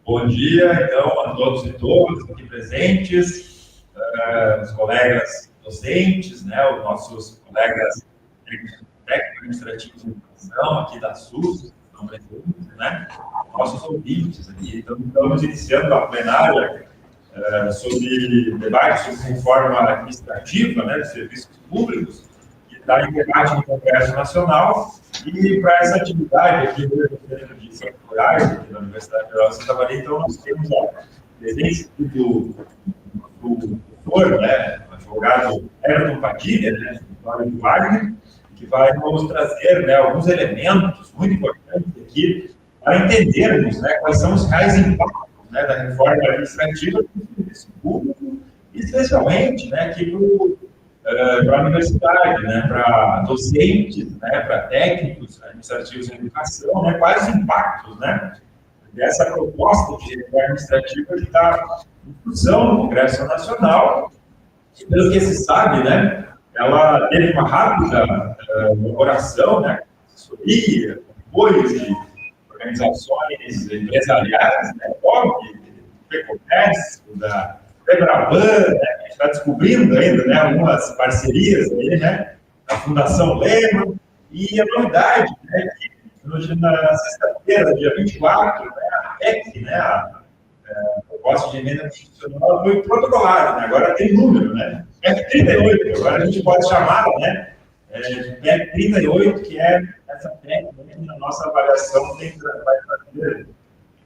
Bom dia, então, a todos e todas aqui presentes, os colegas docentes, né, os nossos colegas técnico-administrativos de educação aqui da SUS, que estão presentes, né, nossos ouvintes aqui. Então, estamos iniciando a plenária sobre debate sobre reforma administrativa, né, dos serviços públicos, que está em debate no Congresso Nacional. E para essa atividade aqui do Centro de Ciências Rurais, aqui da Universidade Federal de Santa Maria, então nós temos a presença do doutor, né, advogado Everton Padilha, né, do escritório de Wagner, que vai nos trazer, né, alguns elementos muito importantes aqui para entendermos, né, quais são os reais impactos, né, da reforma administrativa do serviço público, especialmente, né, aqui para a universidade, né, para docentes, né, para técnicos administrativos em educação, né, quais os impactos, né, dessa proposta de reforma administrativa que está em discussão no Congresso Nacional. E, pelo que se sabe, né, ela teve uma rápida elaboração, né, assessoria, apoio de organizações empresariais, né, do PECOMércio, da Febraban, né, a gente está descobrindo ainda, né, algumas parcerias aí, né, da Fundação Lema, e a novidade, né, que hoje na sexta-feira, dia 24, né, a PEC, né, a proposta de emenda constitucional foi protocolada, né, agora tem número, né, PEC 38, agora a gente pode chamar, né, de PEC 38, que é essa PEC, né, na nossa avaliação, vai fazer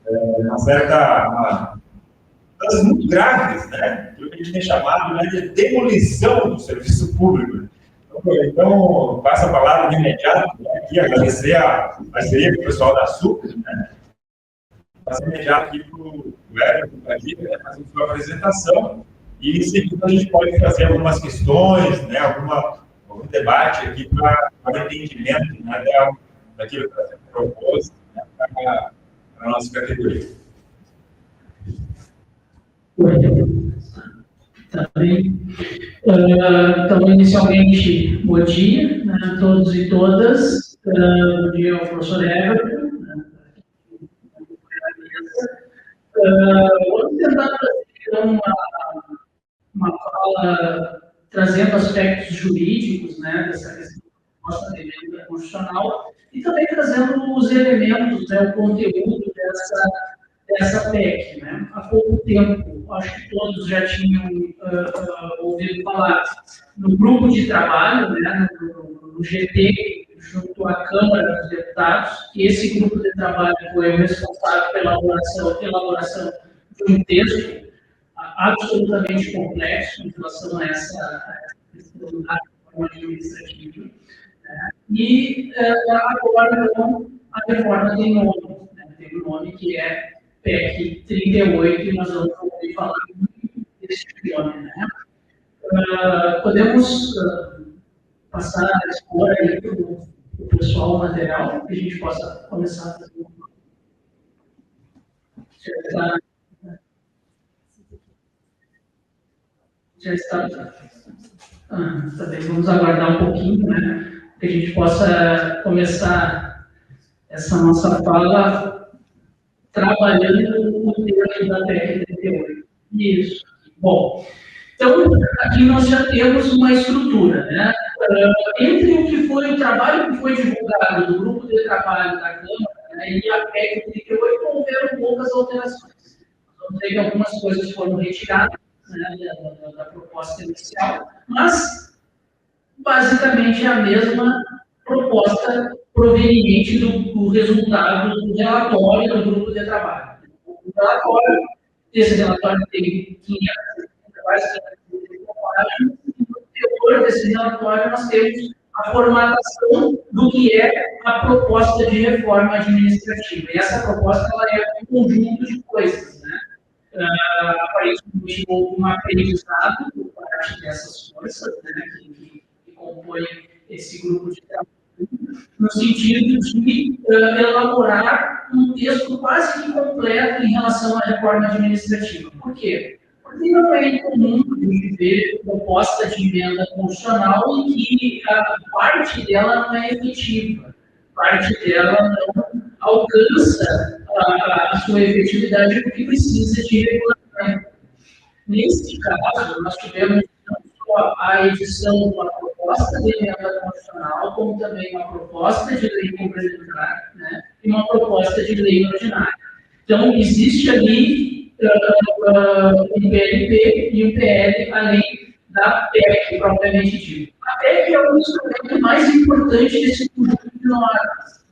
uma certa coisas muito graves, né? O que a gente tem chamado, né, de demolição do serviço público. Então, passo a palavra de imediato, né, aqui, agradecer a parceria com o pessoal da SUC, né? Passo de imediato aqui para o Everton Padilha, né, fazer a sua apresentação, e em seguida a gente pode fazer algumas questões, né, algum debate aqui para entendimento, né, daquilo que está sendo proposto, né, para a nossa categoria. Tá bem. Então, inicialmente, bom dia, né, a todos e todas. Bom dia ao professor Everton. Vamos tentar fazer então, uma fala trazendo aspectos jurídicos, né, dessa questão da nossa emenda constitucional e também trazendo os elementos, né, o conteúdo dessa PEC, né? Há pouco tempo, acho que todos já tinham ouvido falar no grupo de trabalho, né, no GT, junto à Câmara dos Deputados, e esse grupo de trabalho foi o responsável pela elaboração de um texto absolutamente complexo em relação a essa questão da reforma administrativa. Né? E agora, então, a reforma tem nome, né? Tem um nome que é PEC 38, e nós vamos ouvir falar desse nome, né? Podemos passar a expor aí para o pessoal o material, para que a gente possa começar a fazer já está. Tá bem, vamos aguardar um pouquinho, né? Para que a gente possa começar essa nossa fala trabalhando o texto da PEC 38. Isso. Bom, então, aqui nós já temos uma estrutura, né? Entre o que foi o trabalho que foi divulgado do grupo de trabalho da Câmara, né, e a PEC 38, houveram poucas alterações. Vamos ver que algumas coisas foram retiradas, né, da proposta inicial, mas, basicamente, é a mesma proposta proveniente do resultado do relatório do grupo de trabalho. Esse relatório tem 500 páginas, e no interior desse relatório nós temos a formatação do que é a proposta de reforma administrativa. E essa proposta ela é um conjunto de coisas, né? Aparentemente houve um aprendizado por parte dessas forças, né, que compõem esse grupo de trabalho, no sentido de elaborar um texto quase que completo em relação à reforma administrativa. Por quê? Porque não é incomum a gente ver proposta de emenda constitucional em que a parte dela não é efetiva, parte dela não alcança a sua efetividade, porque precisa de regulamento. Nesse caso, nós tivemos não só a edição de uma proposta de emenda constitucional, como também uma proposta de lei complementar, né, e uma proposta de lei ordinária. Então, existe ali um PLP e um PL, além da PEC, propriamente dito. A PEC é o instrumento mais importante desse conjunto de normas.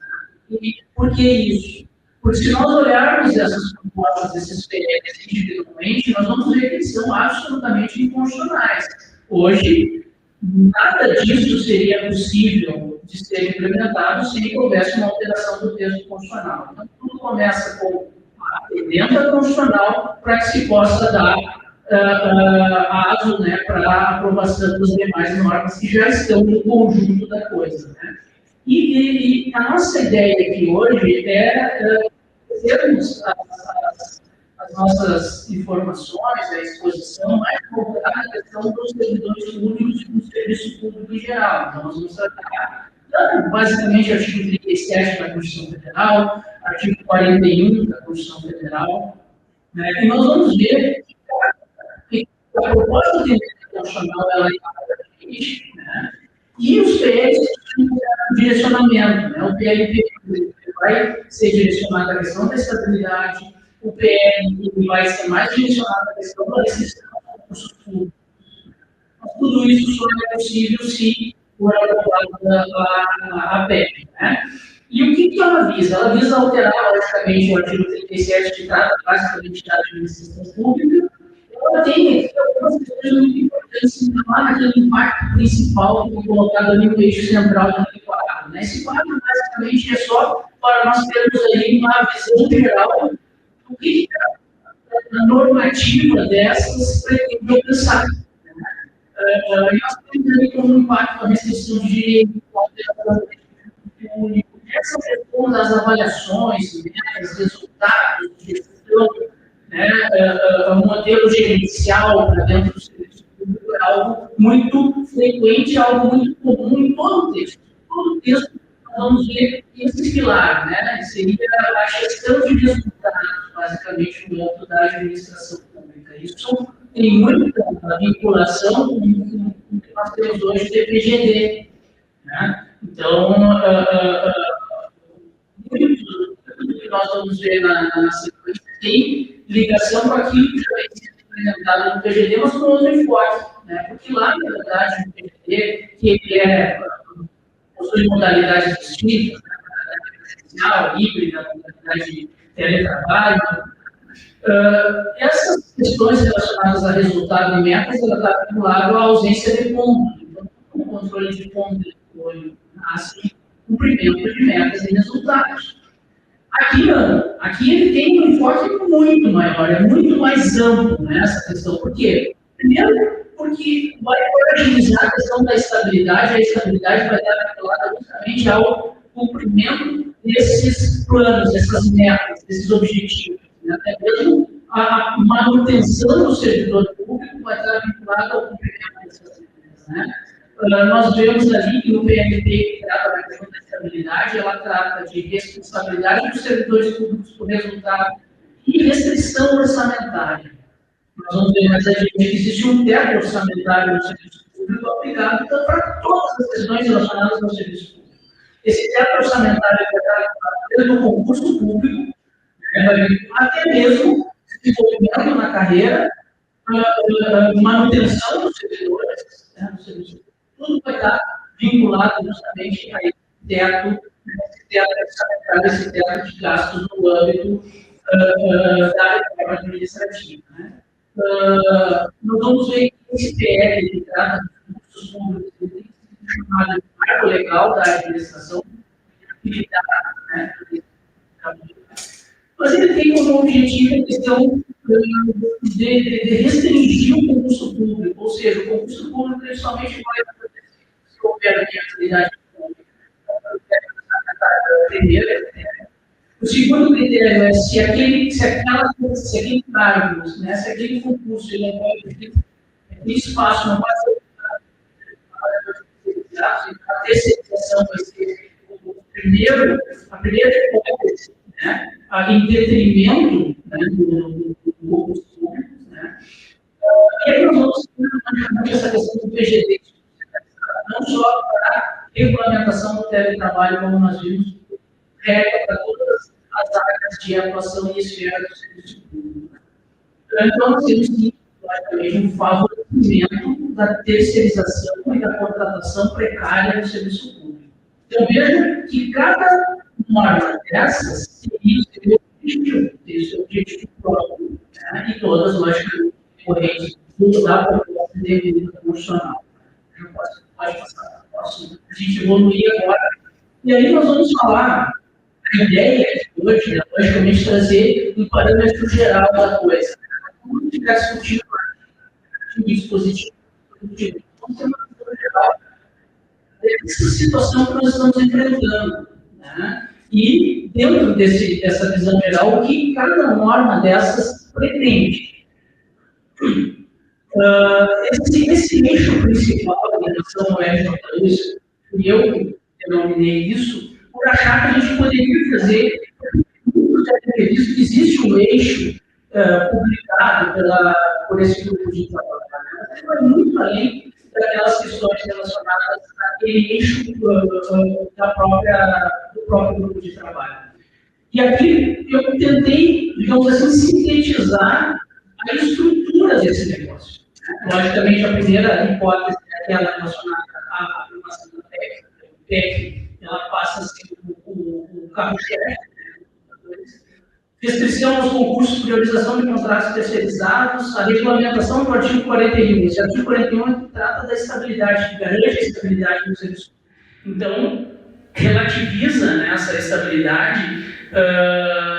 E por que isso? Porque se nós olharmos essas propostas, esses PLs individualmente, nós vamos ver que eles são absolutamente inconstitucionais. Hoje, nada disso seria possível de ser implementado se não houvesse uma alteração do texto constitucional. Então, tudo começa com a emenda constitucional para que se possa dar aso, né, para a aprovação das demais normas que já estão no conjunto da coisa, né? E a nossa ideia aqui hoje é termos as nossas informações, a exposição mais voltada à questão dos servidores públicos e do serviço público em geral. Então, nós vamos tratar basicamente artigo 37 da Constituição Federal, artigo 41 da Constituição Federal, né? E nós vamos ver que a proposta de emenda constitucional ela é importante, né? E os PLs têm um direcionamento, né? O PLP vai ser direcionado à questão da estabilidade, o PL vai ser mais direcionado à questão da restrição dos recursos públicos. Mas tudo isso só é possível se for aprovada a PEC, né? E o que ela visa? Ela visa alterar, logicamente, o artigo 37, que trata basicamente da administração pública. Ela tem algumas questões muito importantes, lá naquele impacto principal que foi colocado ali no eixo central daquele quadro, né? Esse quadro, basicamente, é só para nós termos aí uma visão geral do que a normativa dessas pretende alcançar. Nós temos ali como impacto a restrição de direito, a alteração do único, essa questão das avaliações, metas, resultados de gestão, né, um modelo gerencial para dentro do serviço público é algo muito frequente, algo muito comum em todo o texto. Todo o texto nós vamos ver esse pilar, né? Seria a gestão de resultados, basicamente, no âmbito da administração pública. Isso tem muita vinculação com o que nós temos hoje de PGD, né? Então, muito do que nós vamos ver na sequência tem ligação com aquilo que já vem sendo implementado no PGD, mas com outro enfoque, né? Porque lá, na verdade, no PGD, que ele possui modalidades distintas, né? Modalidade presencial, híbrida, modalidade de teletrabalho. Essas questões relacionadas a resultado e metas, ela está vinculada à ausência de ponto. Então, o controle de ponto ele nasce cumprimento de metas e resultados. Aqui não. Aqui ele tem um enfoque muito maior, é muito mais amplo nessa questão. Por quê? Primeiro, porque vai organizar a questão da estabilidade, a estabilidade vai estar vinculada justamente ao cumprimento desses planos, dessas metas, desses objetivos. Né? Até mesmo a manutenção do servidor público vai estar vinculada ao cumprimento dessas metas. Né? Nós vemos ali que o PMT, que trata da questão da estabilidade, ela trata de responsabilidade dos servidores públicos por resultado e restrição orçamentária. Nós vamos ver mais adiante que existe um teto orçamentário no serviço público aplicado então, para todas as questões relacionadas ao serviço público. Esse teto orçamentário é tratado desde o concurso público, até mesmo desenvolvimento na carreira, manutenção dos servidores, né, do serviço público. Tudo vai estar vinculado justamente a esse teto orçamentário, esse teto de gastos no âmbito da reforma administrativa. Né? Nós vamos ver que esse PL, que trata dos recursos públicos, ele tem sido chamado de marco legal da administração, né? Mas ele tem como objetivo a questão de restringir o concurso público, ou seja, o concurso público ele somente vai acontecer se houver a atividade pública. Primeiro, o segundo critério é se aquele cargo, né, se aquele concurso ele não pode ter espaço, não pode ser a terceirização vai ser a primeira hipótese, né, em detrimento, né, do concurso público, né. E aí nós vamos ter essa questão do PGD, não só para a regulamentação do teletrabalho, como nós vimos, regra para todas as áreas de atuação e esfera do serviço público. Então, nós temos que, logicamente, um favorecimento da terceirização e da contratação precária do serviço público. Então, veja que cada norma dessas tem o seu objetivo próprio, né? E todas, logicamente, correntes da proposta de medida constitucional. Pode passar para o próximo. A gente evoluir agora. E aí nós vamos falar, a ideia de hoje é, logicamente, trazer um parâmetro geral da coisa. Como ficar discutindo o dispositivo, vamos ter uma visão geral dessa situação que nós estamos enfrentando, né? E, dentro dessa visão geral, o que cada norma dessas pretende. Esse eixo principal da relação ao RJ2, e eu denominei isso, por achar que a gente poderia fazer, que existe um eixo publicado por esse grupo de trabalho, mas ele vai muito além daquelas questões relacionadas àquele eixo do próprio grupo de trabalho. E aqui eu tentei, digamos assim, sintetizar a estrutura desse negócio. Logicamente, a primeira hipótese é aquela relacionada à afirmação da PEC, ela passa a ser o carro-chefe. Restrição aos concursos, priorização de contratos terceirizados, a regulamentação do artigo 41. Esse artigo 41 é que trata da estabilidade, que garante a estabilidade do serviço. Então, relativiza, né, essa estabilidade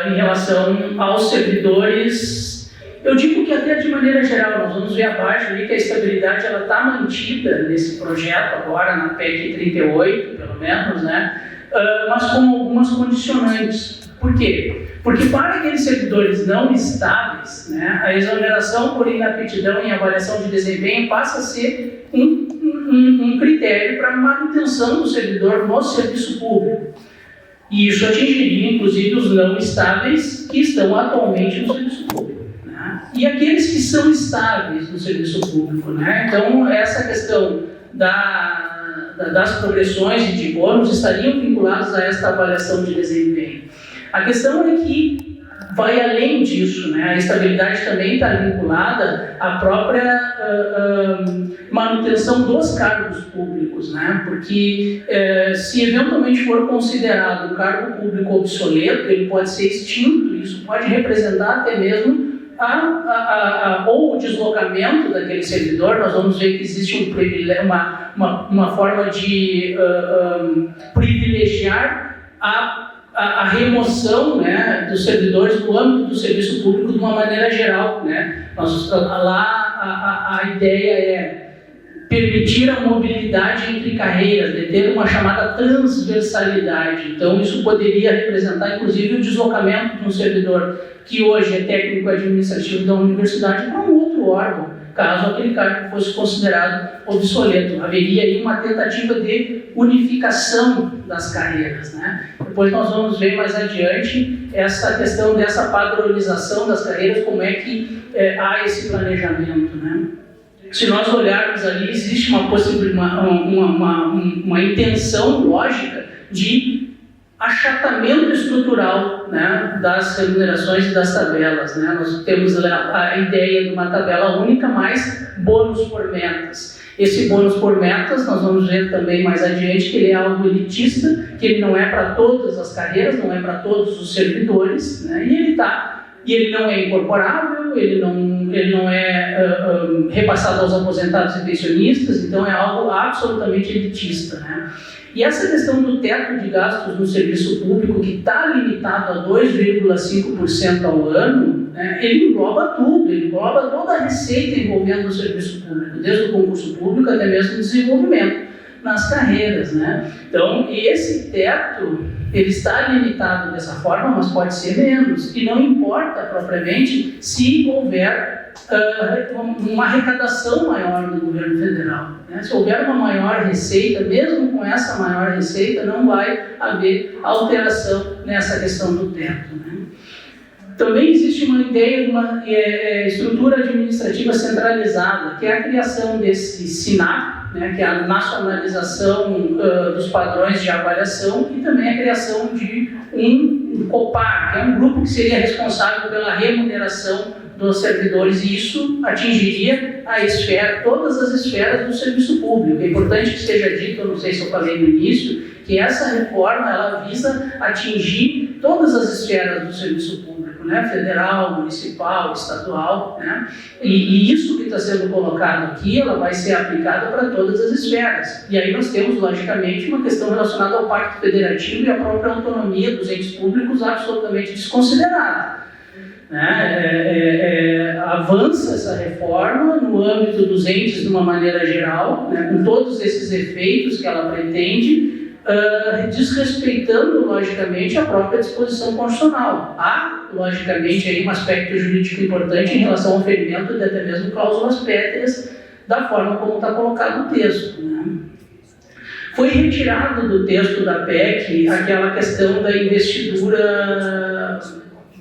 em relação aos servidores. Eu digo que até de maneira geral, nós vamos ver abaixo ali que a estabilidade está mantida nesse projeto agora, na PEC 38, pelo menos, né, mas com algumas condicionantes. Por quê? Porque para aqueles servidores não estáveis, né, a exoneração por inaptidão em avaliação de desempenho passa a ser um critério para a manutenção do servidor no serviço público. E isso atingiria, inclusive, os não estáveis que estão atualmente no serviço público, né? E aqueles que são estáveis no serviço público, né? Então, essa questão das progressões e de bônus estariam vinculados a esta avaliação de desempenho. A questão é que vai além disso, né? A estabilidade também está vinculada à própria manutenção dos cargos públicos, né? Porque se eventualmente for considerado um cargo público obsoleto, ele pode ser extinto, isso pode representar até mesmo ou o deslocamento daquele servidor. Nós vamos ver que existe uma forma de privilegiar a remoção, né, dos servidores do âmbito do serviço público de uma maneira geral, né? Lá a ideia é permitir a mobilidade entre carreiras, de ter uma chamada transversalidade. Então, isso poderia representar, inclusive, o deslocamento de um servidor que hoje é técnico administrativo da universidade para um outro órgão, caso aquele cargo fosse considerado obsoleto. Haveria aí uma tentativa de unificação das carreiras, né? Depois nós vamos ver mais adiante essa questão dessa padronização das carreiras, como é que há esse planejamento, né? Se nós olharmos ali, existe uma intenção lógica de achatamento estrutural, né, das remunerações e das tabelas, né? Nós temos a ideia de uma tabela única mais bônus por metas. Esse bônus por metas, nós vamos ver também mais adiante que ele é algo elitista, que ele não é para todas as carreiras, não é para todos os servidores, né? E ele não é incorporável, ele não é repassado aos aposentados e pensionistas, então é algo absolutamente elitista, né? E essa questão do teto de gastos no serviço público, que está limitado a 2,5% ao ano, né, ele engloba tudo, ele engloba toda a receita envolvendo o serviço público, desde o concurso público até mesmo o desenvolvimento nas carreiras, né? Então, esse teto, Ele está limitado dessa forma, mas pode ser menos. E não importa propriamente se houver uma arrecadação maior do governo federal. Né? Se houver uma maior receita, mesmo com essa maior receita, não vai haver alteração nessa questão do teto. Né? Também existe uma ideia de uma estrutura administrativa centralizada, que é a criação desse SINAP, né, que é a nacionalização dos padrões de avaliação, e também a criação de um COPAR, que é um grupo que seria responsável pela remuneração dos servidores, e isso atingiria a esfera, todas as esferas do serviço público. É importante que seja dito, eu não sei se eu falei no início, que essa reforma ela visa atingir todas as esferas do serviço público, né? Federal, municipal, estadual, né? E isso que está sendo colocado aqui, ela vai ser aplicada para todas as esferas. E aí nós temos, logicamente, uma questão relacionada ao Pacto Federativo e à própria autonomia dos entes públicos absolutamente desconsiderada. Avança essa reforma no âmbito dos entes de uma maneira geral, né, com todos esses efeitos que ela pretende, desrespeitando, logicamente, a própria disposição constitucional. Há, logicamente, aí um aspecto jurídico importante em relação ao ferimento de até mesmo cláusulas pétreas da forma como está colocado o texto. Né? Foi retirado do texto da PEC aquela questão da investidura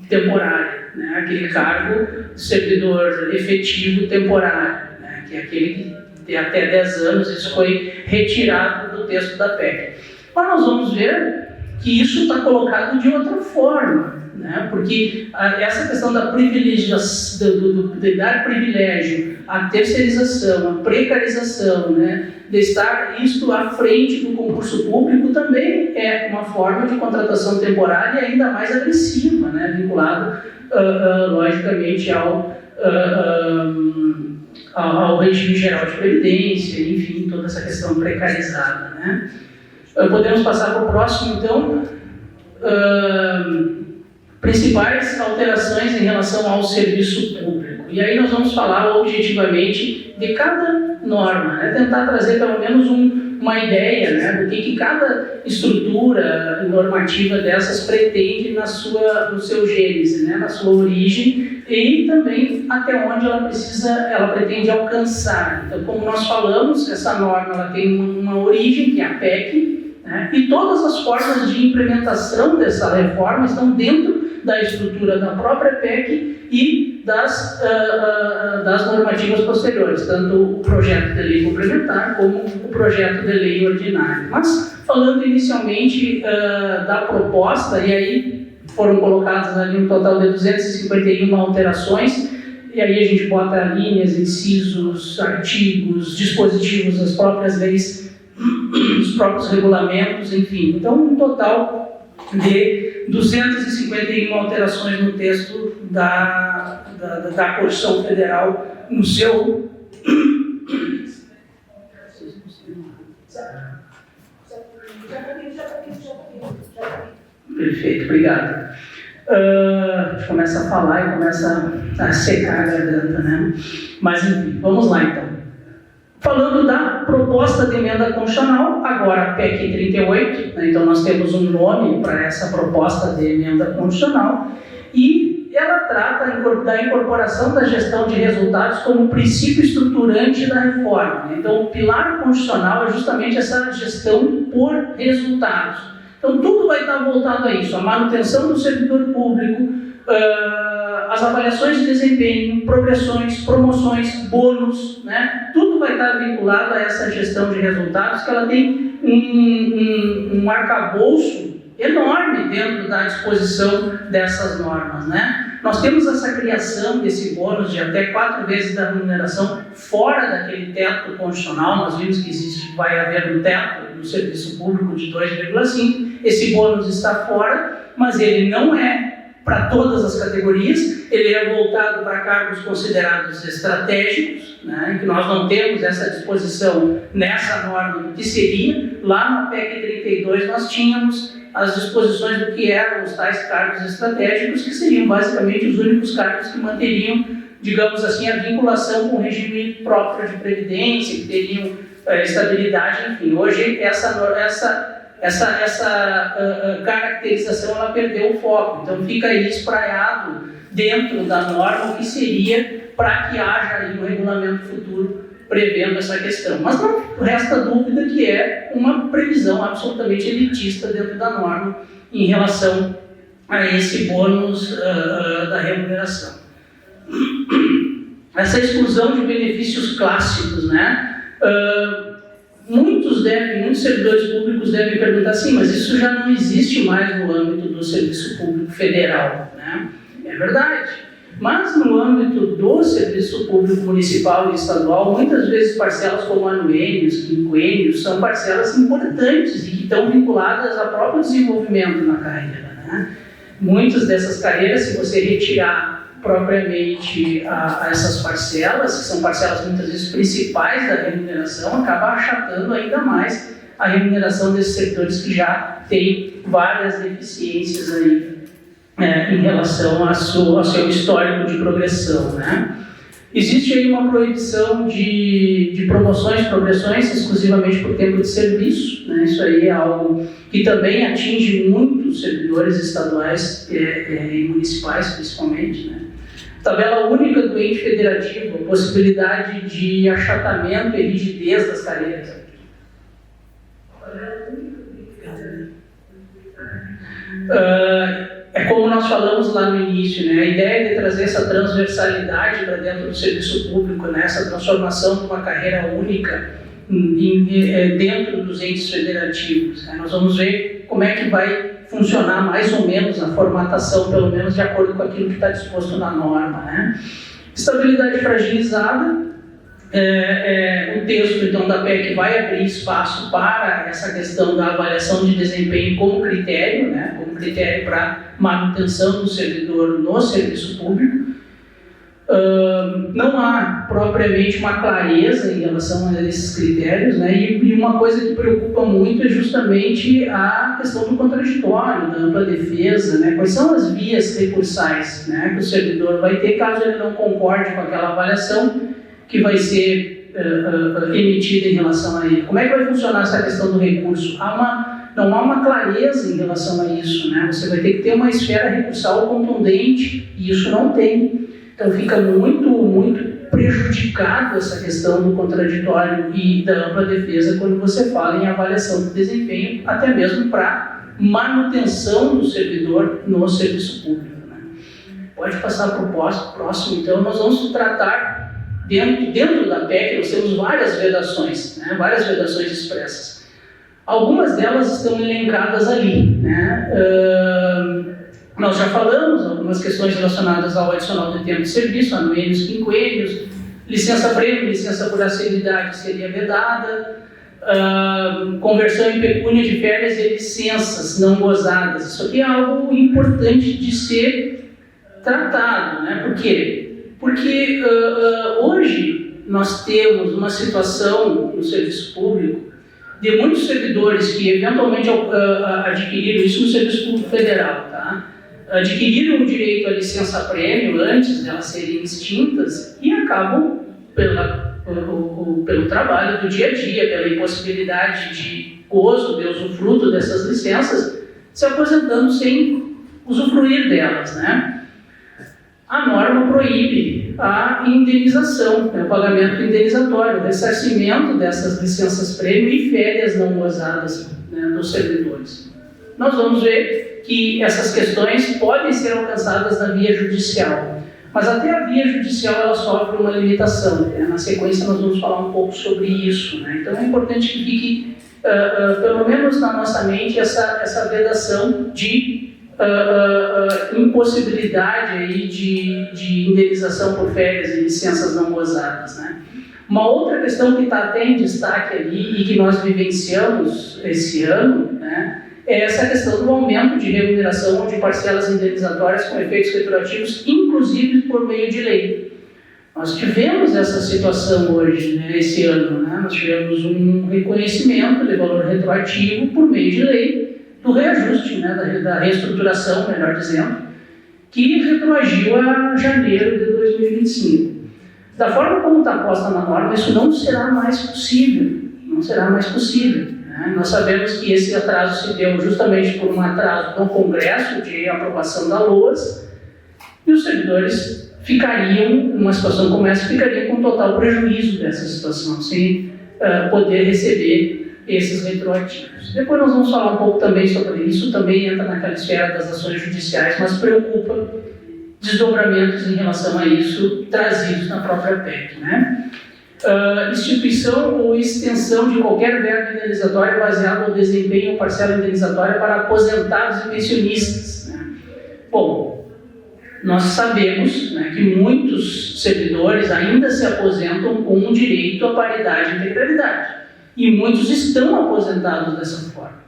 temporária, né? Aquele cargo de servidor efetivo temporário, né? Que é aquele que tem até 10 anos, isso foi retirado do texto da PEC. Mas nós vamos ver que isso está colocado de outra forma, né? Porque essa questão da privilegiação, de dar privilégio, a terceirização, a precarização, né? De estar isto à frente do concurso público também é uma forma de contratação temporária ainda mais agressiva, né? Vinculado, logicamente, ao regime geral de previdência, enfim, toda essa questão precarizada, né? Podemos passar para o próximo, então. Principais alterações em relação ao serviço público. E aí nós vamos falar objetivamente de cada norma, né? Tentar trazer pelo menos uma ideia, né, do que cada estrutura normativa dessas pretende no seu gênese, né, na sua origem, e também até onde ela pretende alcançar. Então, como nós falamos, essa norma ela tem uma origem, que é a PEC, né, e todas as formas de implementação dessa reforma estão dentro da estrutura da própria PEC e das normativas posteriores, tanto o projeto de lei complementar como o projeto de lei ordinário. Mas, falando inicialmente da proposta, e aí foram colocadas ali um total de 251 alterações, e aí a gente bota linhas, incisos, artigos, dispositivos das próprias leis, dos próprios regulamentos, enfim. Então, um total de 251 alterações no texto da Constituição Federal no seu... Perfeito, obrigado. A gente começa a falar e começa a secar a garganta, né? Mas, enfim, vamos lá, então. Falando da proposta de emenda constitucional, agora a PEC 38, né? Então nós temos um nome para essa proposta de emenda constitucional, e ela trata da incorporação da gestão de resultados como princípio estruturante da reforma. Então o pilar constitucional é justamente essa gestão por resultados. Então tudo vai estar voltado a isso, a manutenção do servidor público, as avaliações de desempenho, progressões, promoções, bônus, né? Tudo vai estar vinculado a essa gestão de resultados, que ela tem um arcabouço enorme dentro da disposição dessas normas, né? Nós temos essa criação desse bônus de até 4 vezes da remuneração fora daquele teto constitucional. Nós vimos que vai haver um teto no serviço público de 2,5. Esse bônus está fora, mas ele não é para todas as categorias, ele é voltado para cargos considerados estratégicos, né, em que nós não temos essa disposição nessa norma do que seria. Lá na PEC 32 nós tínhamos as disposições do que eram os tais cargos estratégicos, que seriam basicamente os únicos cargos que manteriam, digamos assim, a vinculação com o regime próprio de previdência, que teriam estabilidade, enfim. Hoje essa essa caracterização ela perdeu o foco, então fica aí espraiado dentro da norma o que seria para que haja aí um regulamento futuro prevendo essa questão. Mas não resta dúvida que é uma previsão absolutamente elitista dentro da norma em relação a esse bônus da remuneração. Essa exclusão de benefícios clássicos, né? Muitos servidores públicos devem perguntar assim, mas isso já não existe mais no âmbito do serviço público federal, né? É verdade. Mas no âmbito do serviço público municipal e estadual, muitas vezes parcelas como anuênios, quinquênios, são parcelas importantes e que estão vinculadas ao próprio desenvolvimento na carreira, né? Muitas dessas carreiras, se você retirar propriamente a essas parcelas, que são parcelas muitas vezes principais da remuneração, acaba achatando ainda mais a remuneração desses setores que já têm várias deficiências aí, em relação ao seu histórico de progressão, né? Existe aí uma proibição de promoções, progressões exclusivamente por tempo de serviço, né? Isso aí é algo que também atinge muitos servidores estaduais e municipais, principalmente, né? Tabela única do ente federativo, possibilidade de achatamento e rigidez das carreiras. É como nós falamos lá no início, né? A ideia de trazer essa transversalidade para dentro do serviço público, né? Essa transformação de uma carreira única dentro dos entes federativos, né? Nós vamos ver como é que vai funcionar mais ou menos a formatação, pelo menos de acordo com aquilo que está disposto na norma, né? Estabilidade fragilizada. O texto então da PEC vai abrir espaço para essa questão da avaliação de desempenho como critério, né, como critério para manutenção do servidor no serviço público. Não há propriamente uma clareza em relação a esses critérios, né, e uma coisa que preocupa muito é justamente a questão do contraditório, da ampla defesa, né, quais são as vias recursais, né, que o servidor vai ter caso ele não concorde com aquela avaliação que vai ser emitida em relação a ele. Como é que vai funcionar essa questão do recurso? Não há uma clareza em relação a isso, né? Você vai ter que ter uma esfera recursal contundente, e isso não tem. Então fica muito, muito prejudicado essa questão do contraditório e da ampla defesa quando você fala em avaliação de desempenho, até mesmo para manutenção do servidor no serviço público, né? Pode passar para o próximo, então nós vamos tratar. Dentro da PEC, nós temos várias vedações, né? Várias vedações expressas. Algumas delas estão elencadas ali, né? Nós já falamos algumas questões relacionadas ao adicional de tempo de serviço, anuênios, quinquênios, licença-prêmio, licença por assiduidade seria vedada, conversão em pecúnia de férias e licenças não gozadas. Isso aqui é algo importante de ser tratado, né? Por quê? Porque hoje nós temos uma situação no serviço público de muitos servidores que eventualmente adquiriram isso no serviço público federal, tá? Adquiriram o direito à licença-prêmio antes de elas serem extintas e acabam, pelo trabalho do dia a dia, pela impossibilidade de gozo, de usufruto dessas licenças, se aposentando sem usufruir delas, né? A norma proíbe a indenização, o pagamento indenizatório, o ressarcimento dessas licenças-prêmio e férias não gozadas, né, dos servidores. Nós vamos ver que essas questões podem ser alcançadas na via judicial, mas até a via judicial ela sofre uma limitação, né? Na sequência nós vamos falar um pouco sobre isso, né? Então é importante que fique, pelo menos na nossa mente, essa vedação de impossibilidade aí de indenização por férias e licenças não gozadas, né? Uma outra questão que está até em destaque ali e que nós vivenciamos esse ano, né, é essa questão do aumento de remuneração ou de parcelas indenizatórias com efeitos retroativos, inclusive por meio de lei. Nós tivemos essa situação hoje, né, esse ano, né? Nós tivemos um reconhecimento de valor retroativo por meio de lei do reajuste, né, da reestruturação, melhor dizendo, que retroagiu a janeiro de 2025. Da forma como está posta na norma, isso não será mais possível, né? Nós sabemos que esse atraso se deu justamente por um atraso no Congresso de aprovação da LOAS, e os servidores ficariam, numa situação como essa, ficariam com total prejuízo dessa situação, sem poder receber esses retroativos. Depois nós vamos falar um pouco também sobre isso, também entra naquela esfera das ações judiciais, mas preocupa desdobramentos em relação a isso trazidos na própria PEC, né? Instituição ou extensão de qualquer verba indenizatória baseada no desempenho ou parcela indenizatória para aposentados e pensionistas, né? Bom, nós sabemos, né, que muitos servidores ainda se aposentam com um direito à paridade e integralidade, e muitos estão aposentados dessa forma.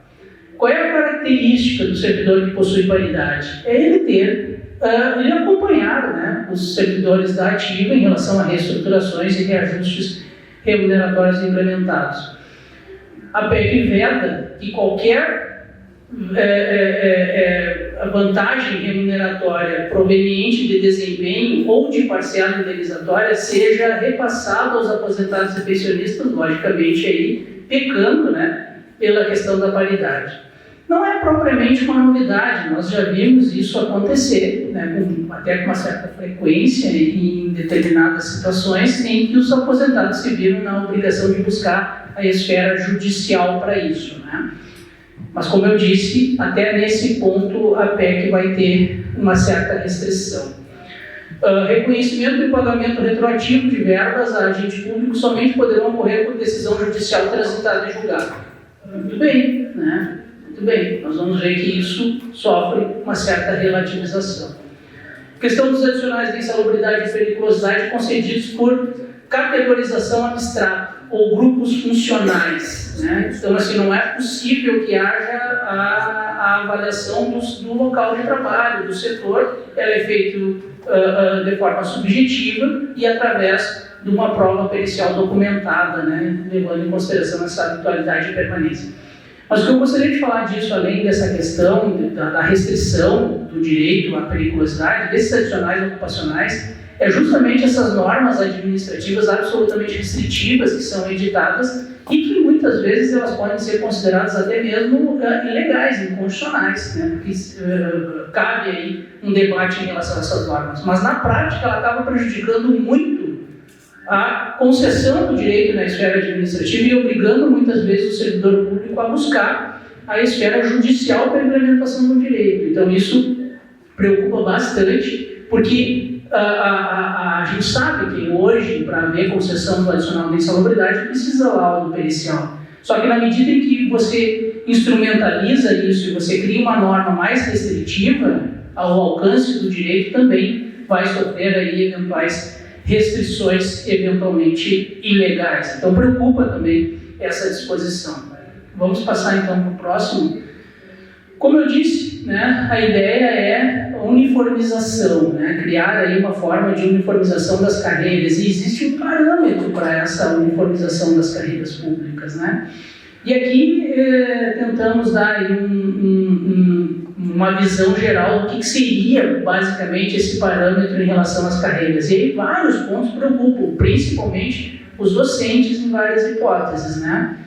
Qual é a característica do servidor que possui paridade? É ele acompanhar, né, os servidores da ativa em relação a reestruturações e reajustes remuneratórios implementados. A PEC veda que qualquer vantagem remuneratória proveniente de desempenho ou de parcela indenizatória seja repassada aos aposentados e pensionistas, logicamente aí pecando, né, pela questão da paridade. Não é propriamente uma novidade, nós já vimos isso acontecer, né, até com uma certa frequência em determinadas situações em que os aposentados se viram na obrigação de buscar a esfera judicial para isso, né? Mas, como eu disse, até nesse ponto a PEC vai ter uma certa restrição. Reconhecimento e pagamento retroativo de verbas a agente público somente poderão ocorrer por decisão judicial transitada em julgado. Muito bem, né? Muito bem, nós vamos ver que isso sofre uma certa relativização. Questão dos adicionais de insalubridade e periculosidade concedidos por categorização abstrata ou grupos funcionais, né? Então, assim, não é possível que haja a avaliação do local de trabalho, do setor. Ela é feita de forma subjetiva e através de uma prova pericial documentada, né, levando em consideração essa habitualidade e permanência. Mas o que eu gostaria de falar disso, além dessa questão da restrição do direito à periculosidade, desses adicionais ocupacionais, é justamente essas normas administrativas absolutamente restritivas que são editadas e que muitas vezes elas podem ser consideradas até mesmo ilegais, inconstitucionais, né? Porque cabe aí um debate em relação a essas normas. Mas na prática ela acaba prejudicando muito a concessão do direito na esfera administrativa e obrigando muitas vezes o servidor público a buscar a esfera judicial para a implementação do direito. Então isso preocupa bastante, porque a gente sabe que hoje, para haver concessão do adicional de insalubridade, precisa laudo pericial. Só que na medida em que você instrumentaliza isso e você cria uma norma mais restritiva ao alcance do direito, também vai sofrer aí eventuais restrições, eventualmente ilegais. Então preocupa também essa disposição. Vamos passar então para o próximo. Como eu disse, né, a ideia é uniformização, né, criar aí uma forma de uniformização das carreiras, e existe um parâmetro para essa uniformização das carreiras públicas, né? E aqui tentamos dar aí uma visão geral do que seria basicamente esse parâmetro em relação às carreiras. E aí vários pontos preocupam, principalmente os docentes em várias hipóteses, né?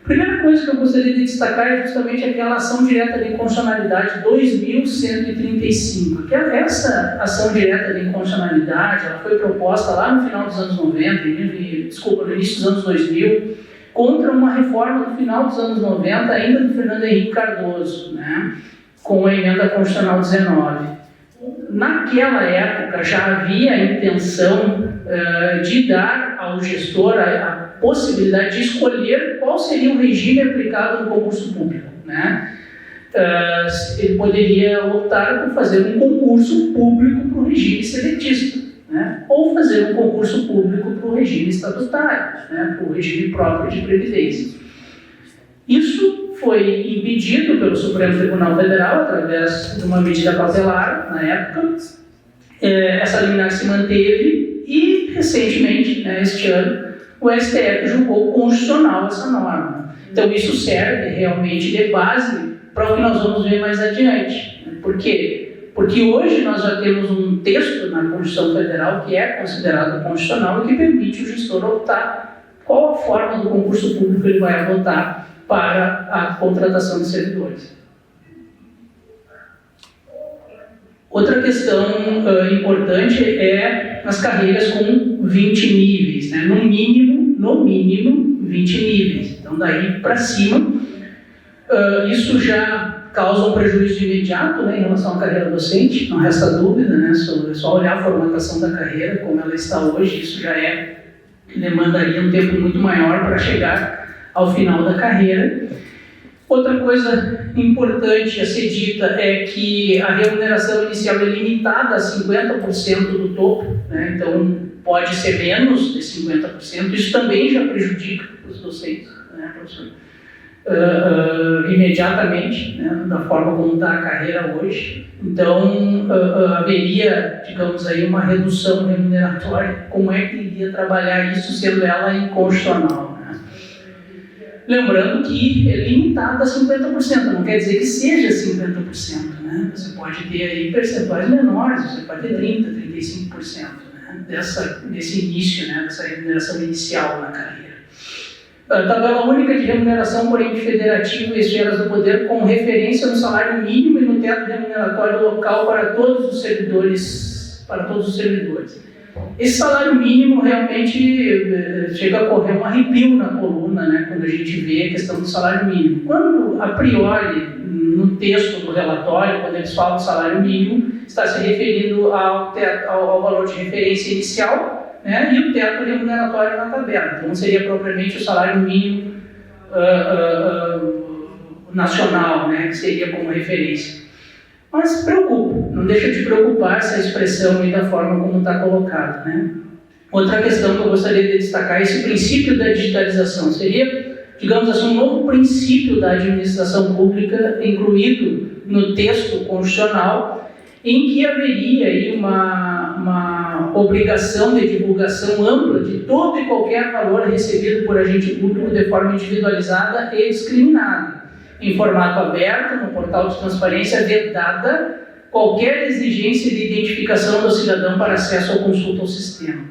A primeira coisa que eu gostaria de destacar é justamente aquela ação direta de inconstitucionalidade 2135. Essa ação direta de inconstitucionalidade, ela foi proposta lá no final dos anos 90, no início dos anos 2000, contra uma reforma do final dos anos 90, ainda do Fernando Henrique Cardoso, né, com a emenda constitucional 19. Naquela época já havia a intenção de dar ao gestor a possibilidade de escolher qual seria o regime aplicado no concurso público, né? Ele poderia optar por fazer um concurso público para o regime seletista, né? Ou fazer um concurso público para o regime estatutário, né? Para o regime próprio de previdência. Isso foi impedido pelo Supremo Tribunal Federal através de uma medida cautelar na época. Essa liminar se manteve e, recentemente, né, este ano, o STF julgou constitucional essa norma. Então, isso serve realmente de base para o que nós vamos ver mais adiante. Por quê? Porque hoje nós já temos um texto na Constituição Federal que é considerado constitucional e que permite o gestor optar qual a forma do concurso público ele vai adotar para a contratação de servidores. Outra questão importante é as carreiras com 20 níveis, né? No mínimo 20 níveis. Então, daí para cima, isso já causa um prejuízo imediato, né, em relação à carreira docente, não resta dúvida, né? É só olhar a formatação da carreira, como ela está hoje, isso já demandaria um tempo muito maior para chegar ao final da carreira. Outra coisa importante a ser dita é que a remuneração inicial é limitada a 50% do topo, né? Então pode ser menos de 50%, isso também já prejudica os docentes, né, professor? Imediatamente, né, da forma como está a carreira hoje. Então, haveria, digamos aí, uma redução remuneratória. Como é que iria trabalhar isso, sendo ela inconstitucional? Né? Lembrando que é limitada a 50%, não quer dizer que seja 50%. Né? Você pode ter aí percentuais menores, você pode ter 30%, 35%, né, desse início, né, dessa remuneração inicial na carreira. Tabela única de remuneração por ente federativo e esferas do poder com referência no salário mínimo e no teto remuneratório local para todos os servidores. Esse salário mínimo realmente chega a correr um arrepio na coluna, né, quando a gente vê a questão do salário mínimo. Quando, a priori, no texto do relatório, quando eles falam do salário mínimo, está se referindo ao valor de referência inicial, né, e o teto remuneratório na tabela. Então, não seria propriamente o salário mínimo nacional, né, que seria como referência. Mas se preocupa, não deixa de preocupar essa expressão aí da forma como está colocada. Né? Outra questão que eu gostaria de destacar é esse princípio da digitalização. Seria, digamos assim, um novo princípio da administração pública incluído no texto constitucional, em que haveria aí uma obrigação de divulgação ampla de todo e qualquer valor recebido por agente público de forma individualizada e discriminada, em formato aberto, no portal de transparência, vedada qualquer exigência de identificação do cidadão para acesso ou consulta ao sistema.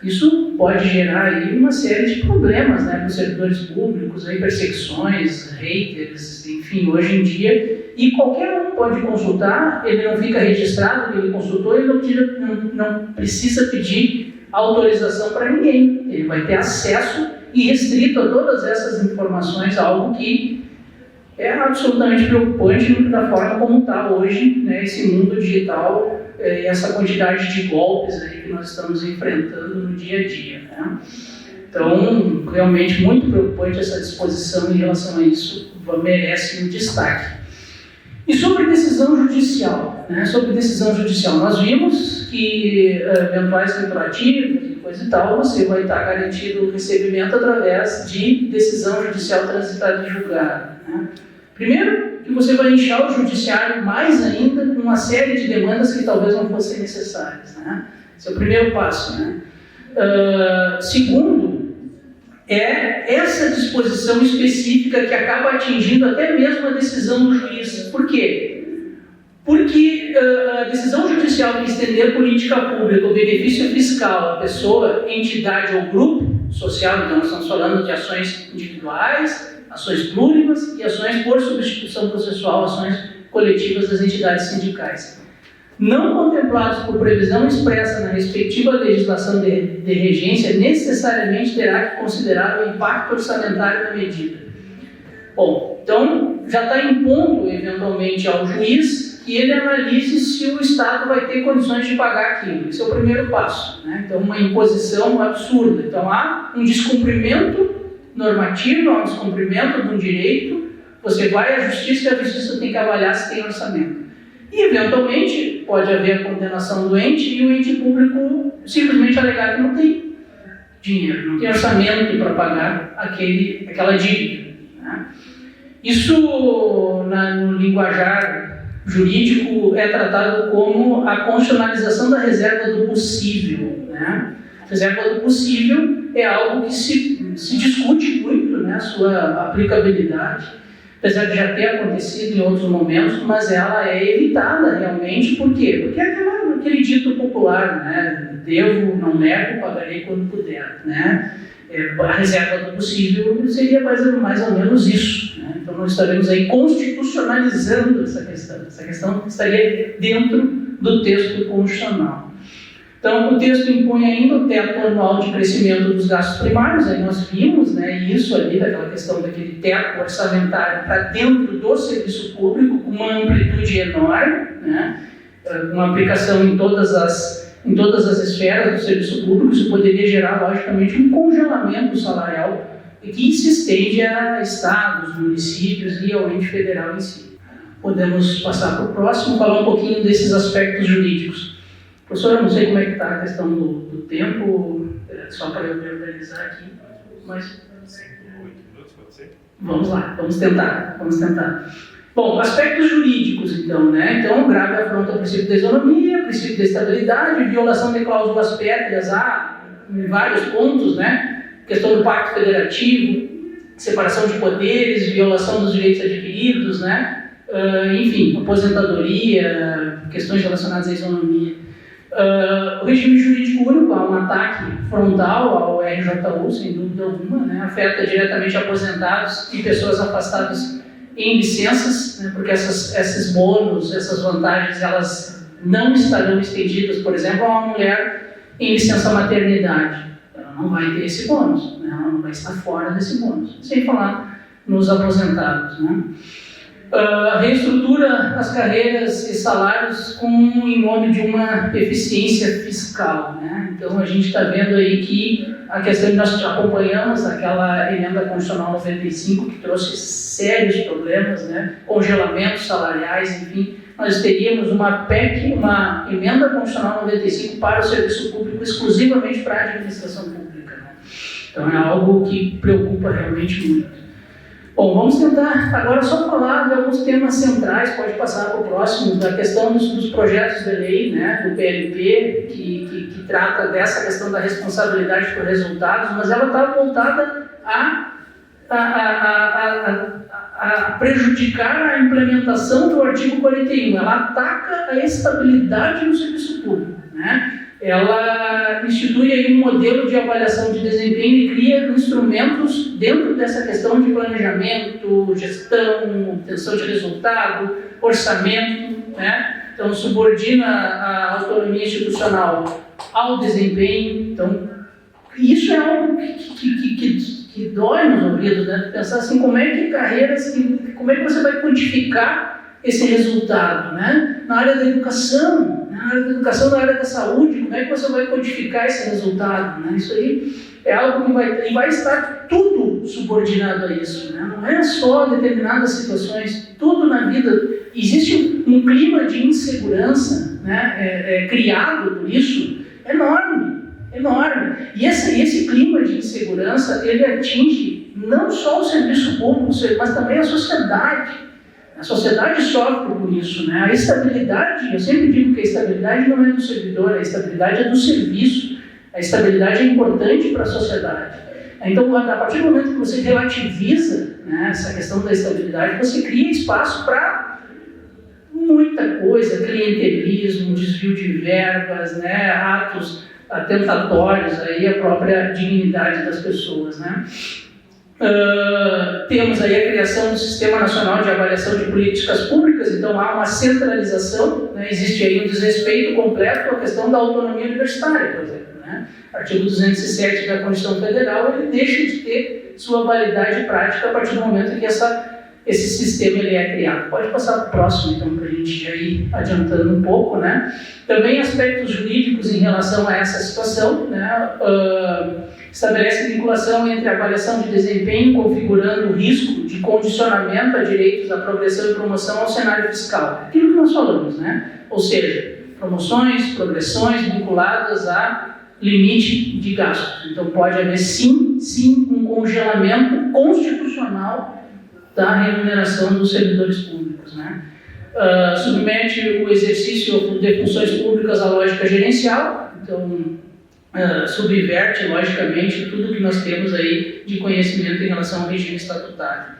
Isso pode gerar aí uma série de problemas, né, para os servidores públicos, aí, perseguições, haters, enfim, hoje em dia. E qualquer um pode consultar, ele não fica registrado que ele consultou, ele não precisa pedir autorização para ninguém. Ele vai ter acesso irrestrito a todas essas informações, algo que é absolutamente preocupante da forma como está hoje, né, esse mundo digital e essa quantidade de golpes aí que nós estamos enfrentando no dia a dia. Né? Então, realmente muito preocupante essa disposição em relação a isso, merece um destaque. E sobre decisão judicial, né? Sobre decisão judicial, nós vimos que eventuais retroativos e coisa e tal, você vai estar garantido o recebimento através de decisão judicial transitada e julgada. Né? Primeiro, que você vai inchar o judiciário mais ainda com uma série de demandas que talvez não fossem necessárias. Né? Esse é o primeiro passo. Né? Segundo, é essa disposição específica que acaba atingindo até mesmo a decisão do juiz. Por quê? Porque a decisão judicial que estender política pública, o benefício fiscal à pessoa, entidade ou grupo social, então nós estamos falando de ações individuais, ações plurimas e ações por substituição processual, ações coletivas das entidades sindicais. Não contemplados por previsão expressa na respectiva legislação de regência, necessariamente terá que considerar o impacto orçamentário da medida. Bom, então já está impondo eventualmente ao juiz que ele analise se o Estado vai ter condições de pagar aquilo. Esse é o primeiro passo. Né? Então, uma imposição absurda. Então, há um descumprimento normativo, há um descumprimento de um direito, você vai à justiça e a justiça tem que avaliar se tem orçamento. E, eventualmente, pode haver a condenação do ente e o ente público simplesmente alegar que não tem dinheiro, não tem orçamento para pagar aquela dívida. Né? Isso, no linguajar jurídico, é tratado como a constitucionalização da reserva do possível. Né? A reserva do possível é algo que se discute muito, né, a sua aplicabilidade, apesar de já ter acontecido em outros momentos, mas ela é evitada realmente. Por quê? Porque é aquele dito popular, né? Devo, não nego, pagarei quando puder. Né? a reserva do possível seria mais ou menos isso, né? Então nós estaremos aí constitucionalizando essa questão estaria dentro do texto constitucional. Então, o texto impõe ainda o teto anual de crescimento dos gastos primários, aí nós vimos, né, isso ali, daquela questão daquele teto orçamentário para dentro do serviço público, com uma amplitude enorme, né, uma aplicação em todas as esferas do serviço público. Isso poderia gerar, logicamente, um congelamento salarial que se estende a estados, municípios e ao ente federal em si. Podemos passar para o próximo, falar um pouquinho desses aspectos jurídicos. Professor, eu não sei como é que está a questão do tempo, só para eu me organizar aqui, mas... 8 minutos, pode ser? Vamos lá, vamos tentar. Bom, aspectos jurídicos, então, né? Então, grave afronta ao princípio da isonomia, princípio da estabilidade, violação de cláusulas pétreas, em vários pontos, né? Questão do pacto federativo, separação de poderes, violação dos direitos adquiridos, né? Enfim, aposentadoria, questões relacionadas à isonomia. O regime jurídico único há um ataque frontal ao RJU, sem dúvida alguma, né? Afeta diretamente aposentados e pessoas afastadas em licenças, né? Porque esses bônus, essas vantagens, elas não estarão estendidas, por exemplo, a uma mulher em licença maternidade. Ela não vai ter esse bônus, né? Ela não vai estar fora desse bônus, sem falar nos aposentados, né? Reestrutura as carreiras e salários em nome de uma eficiência fiscal, né? Então a gente está vendo aí que a questão que nós acompanhamos, aquela emenda constitucional 95 que trouxe sérios problemas, né? Congelamentos salariais, enfim, nós teríamos uma PEC, uma emenda constitucional 95 para o serviço público, exclusivamente para a administração pública, né? Então é algo que preocupa realmente muito. Bom, vamos tentar agora só falar de alguns temas centrais, pode passar para o próximo, da questão dos projetos de lei, né, do PLP, que trata dessa questão da responsabilidade por resultados, mas ela está voltada a prejudicar a implementação do artigo 41. Ela ataca a estabilidade no serviço público, né? Ela institui aí um modelo de avaliação de desempenho e cria instrumentos dentro dessa questão de planejamento, gestão, obtenção de resultado, orçamento, né? Então, subordina a autonomia institucional ao desempenho. Então, isso é algo que dói nos ouvidos, né? Pensar assim, como é que você vai quantificar esse resultado, né? Na área da educação, na área da saúde, como é que você vai quantificar esse resultado, né? Isso aí é algo que vai estar tudo subordinado a isso, né? Não é só determinadas situações, tudo na vida. Existe um clima de insegurança, né? Criado por isso, enorme. E esse clima de insegurança, ele atinge não só o serviço público, mas também a sociedade. A sociedade sofre por isso, né? A estabilidade, eu sempre digo que a estabilidade não é do servidor, a estabilidade é do serviço. A estabilidade é importante para a sociedade. Então, a partir do momento que você relativiza, né, essa questão da estabilidade, você cria espaço para muita coisa, clientelismo, desvio de verbas, né, atos atentatórios aí à própria dignidade das pessoas, né? Temos aí a criação do Sistema Nacional de Avaliação de Políticas Públicas, então há uma centralização, né? Existe aí um desrespeito completo à questão da autonomia universitária, por exemplo, né? Artigo 207 da Constituição Federal, ele deixa de ter sua validade prática a partir do momento em que esse sistema ele é criado. Pode passar para o próximo, então, para a gente já ir adiantando um pouco, né? Também aspectos jurídicos em relação a essa situação, né? Estabelece vinculação entre a avaliação de desempenho, configurando o risco de condicionamento a direitos da progressão e promoção ao cenário fiscal. Aquilo que nós falamos, né? Ou seja, promoções, progressões vinculadas a limite de gastos. Então, pode haver, sim, um congelamento constitucional da remuneração dos servidores públicos, né? Submete o exercício de funções públicas à lógica gerencial, então subverte, logicamente, tudo que nós temos aí de conhecimento em relação ao regime estatutário.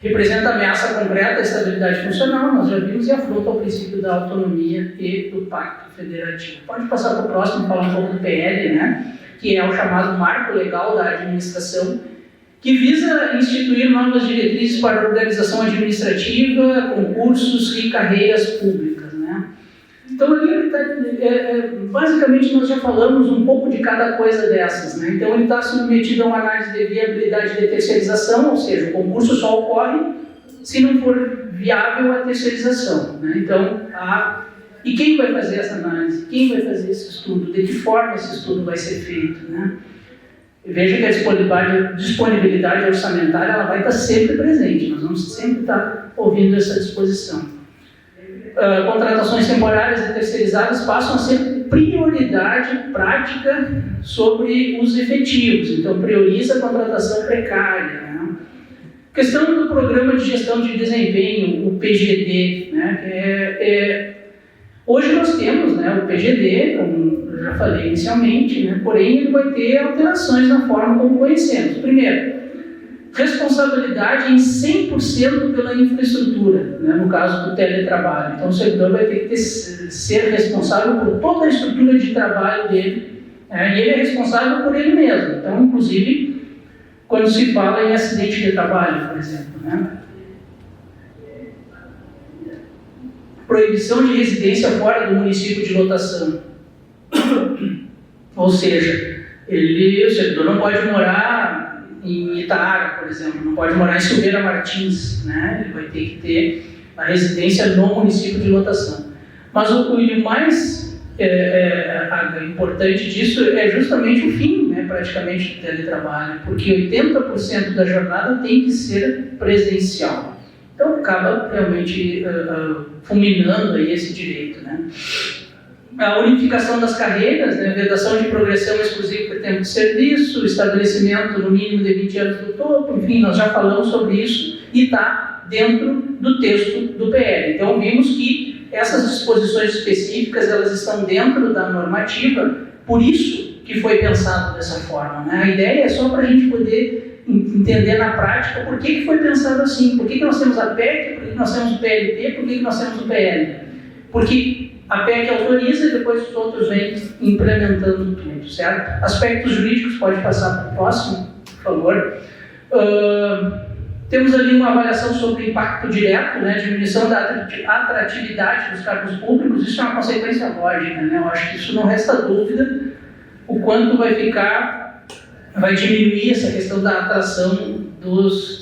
Representa ameaça concreta à estabilidade funcional, nós já vimos, e afronta o princípio da autonomia e do pacto federativo. Pode passar para o próximo, falar um pouco do PL, né? que é o chamado Marco Legal da Administração, que visa instituir novas diretrizes para a organização administrativa, concursos e carreiras públicas, né? Então, ali, basicamente, nós já falamos um pouco de cada coisa dessas, né? Então, ele está submetido a uma análise de viabilidade de terceirização, ou seja, o concurso só ocorre se não for viável a terceirização, né? Então, e quem vai fazer essa análise? Quem vai fazer esse estudo? De que forma esse estudo vai ser feito, né? Veja que a disponibilidade orçamentária ela vai estar sempre presente, nós vamos sempre estar ouvindo essa disposição. Contratações temporárias e terceirizadas passam a ser prioridade prática sobre os efetivos, então prioriza a contratação precária, né? Questão do Programa de Gestão de Desempenho, o PGD, né? Hoje nós temos, né, o PGD, como eu já falei inicialmente, né, porém ele vai ter alterações na forma como conhecemos. Primeiro, responsabilidade em 100% pela infraestrutura, né, no caso do teletrabalho. Então o servidor vai ter que ser responsável por toda a estrutura de trabalho dele, e ele é responsável por ele mesmo. Então, inclusive, quando se fala em acidente de trabalho, por exemplo, né? Proibição de residência fora do município de lotação. Ou seja, o servidor não pode morar em Itaara, por exemplo, não pode morar em Silveira Martins, né? Ele vai ter que ter a residência no município de lotação. Mas o mais importante disso é justamente o fim, né, praticamente, do teletrabalho, porque 80% da jornada tem que ser presencial. Então, acaba realmente fulminando aí esse direito, né? A unificação das carreiras, né? Vedação de progressão exclusiva por tempo de serviço, estabelecimento no mínimo de 20 anos do topo, enfim, nós já falamos sobre isso e está dentro do texto do PL. Então, vimos que essas disposições específicas, elas estão dentro da normativa, por isso que foi pensado dessa forma, né? A ideia é só para a gente poder entender na prática por que foi pensado assim, por que nós temos a PEC, por que nós temos o PLP, por que nós temos o PL. Porque a PEC autoriza e depois os outros vêm implementando tudo, certo? Aspectos jurídicos, pode passar para o próximo, por favor. Temos ali uma avaliação sobre o impacto direto, né, diminuição da atratividade dos cargos públicos, isso é uma consequência lógica, né? Eu acho que isso não resta dúvida o quanto vai diminuir essa questão da atração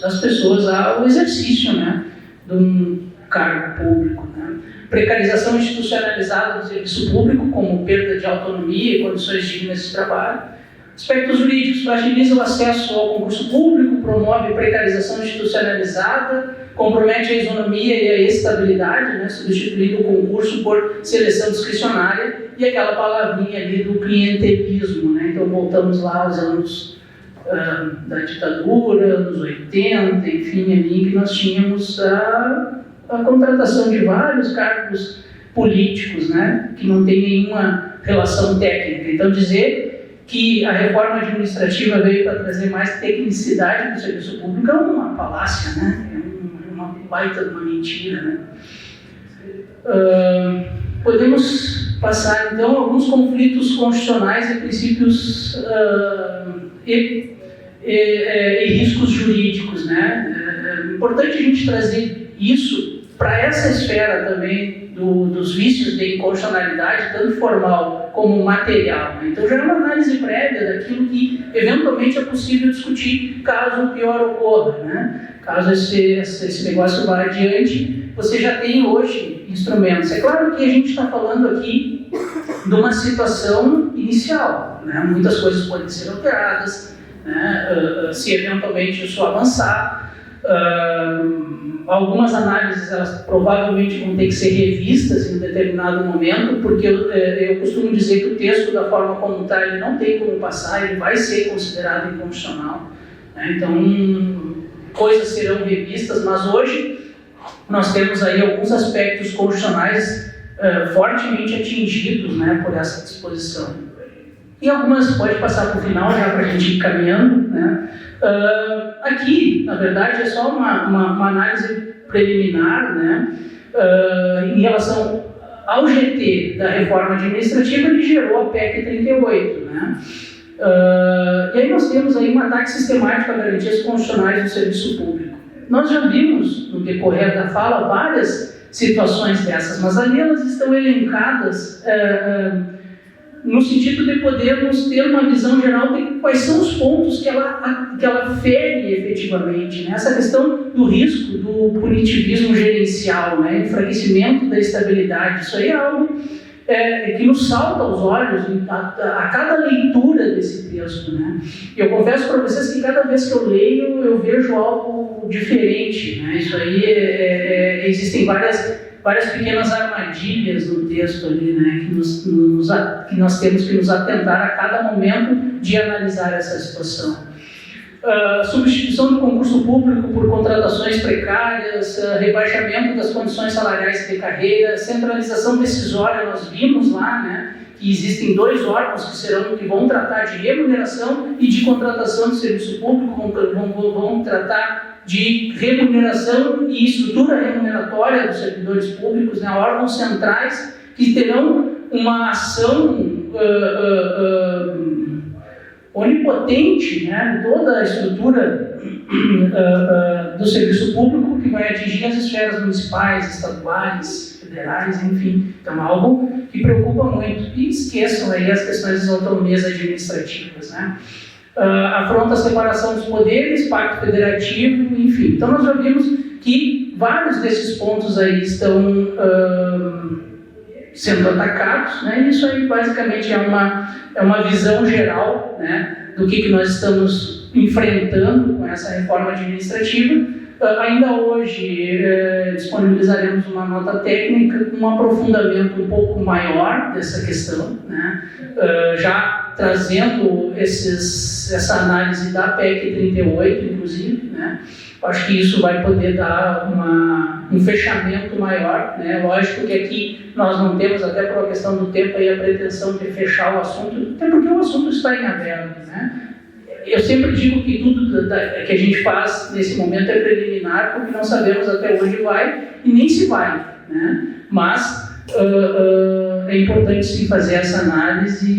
das pessoas ao exercício, né, de um cargo público, né? Precarização institucionalizada do serviço público, como perda de autonomia e condições dignas de trabalho. Aspectos jurídicos: fragiliza o acesso ao concurso público, promove precarização institucionalizada, compromete a isonomia e a estabilidade, né, substituindo o concurso por seleção discricionária, e aquela palavrinha ali do clientelismo, né? Então voltamos lá aos anos da ditadura, anos 80, enfim, ali que nós tínhamos a contratação de vários cargos políticos, né, que não tem nenhuma relação técnica. Então dizer que a reforma administrativa veio para trazer mais tecnicidade no serviço público é uma falácia, né? É uma baita de uma mentira, né? Podemos passar, então, alguns conflitos constitucionais e princípios e riscos jurídicos, né? É importante a gente trazer isso para essa esfera também dos vícios de inconstitucionalidade, tanto formal como material. Então, já é uma análise prévia daquilo que, eventualmente, é possível discutir caso o pior ocorra, né? Caso esse negócio vá adiante, você já tem hoje instrumentos. É claro que a gente está falando aqui de uma situação inicial, né? Muitas coisas podem ser alteradas, né? Se eventualmente isso avançar. Algumas análises, elas provavelmente vão ter que ser revistas em um determinado momento, porque eu costumo dizer que o texto, da forma como está, ele não tem como passar, ele vai ser considerado inconstitucional, né? Então, coisas serão revistas, mas hoje nós temos aí alguns aspectos constitucionais fortemente atingidos, né, por essa disposição. E algumas pode passar para o final, já para a gente ir caminhando, né? Aqui, na verdade, é só uma análise preliminar, né? Em relação ao GT da reforma administrativa, ele gerou a PEC 38, né? E aí nós temos aí um ataque sistemático a garantias constitucionais do serviço público. Nós já vimos, no decorrer da fala, várias situações dessas, mas ali elas estão elencadas no sentido de podermos ter uma visão geral de quais são os pontos que ela fere efetivamente, né? Essa questão do risco do punitivismo gerencial, né? Enfraquecimento da estabilidade, isso aí é algo que nos salta aos olhos a cada leitura desse texto, né? Eu confesso para vocês que cada vez que eu leio, eu vejo algo diferente, né? Isso aí existem várias pequenas armadilhas no texto ali, né? Que nós temos que nos atentar a cada momento de analisar essa situação. Substituição do concurso público por contratações precárias, rebaixamento das condições salariais de carreira, centralização decisória, nós vimos lá, né, que existem 2 órgãos que vão tratar de remuneração e de contratação de serviço público, vão tratar de remuneração e estrutura remuneratória dos servidores públicos, né, órgãos centrais que terão uma ação onipotente, né, toda a estrutura do serviço público que vai atingir as esferas municipais, estaduais, federais, enfim. Então, algo que preocupa muito. E esqueçam aí as questões das autonomias administrativas, né? Afronta a separação dos poderes, pacto federativo, enfim. Então, nós já vimos que vários desses pontos aí estão sendo atacados, né? Isso aí basicamente é uma visão geral, né, do que nós estamos enfrentando com essa reforma administrativa. Ainda hoje disponibilizaremos uma nota técnica com um aprofundamento um pouco maior dessa questão, né, já trazendo essa análise da PEC 38, inclusive, né. Acho que isso vai poder dar um fechamento maior, né? Lógico que aqui nós não temos, até por uma questão do tempo, aí a pretensão de fechar o assunto, até porque o assunto está em aberto, né? Eu sempre digo que tudo que a gente faz nesse momento é preliminar, porque não sabemos até onde vai e nem se vai, né? Mas é importante sim fazer essa análise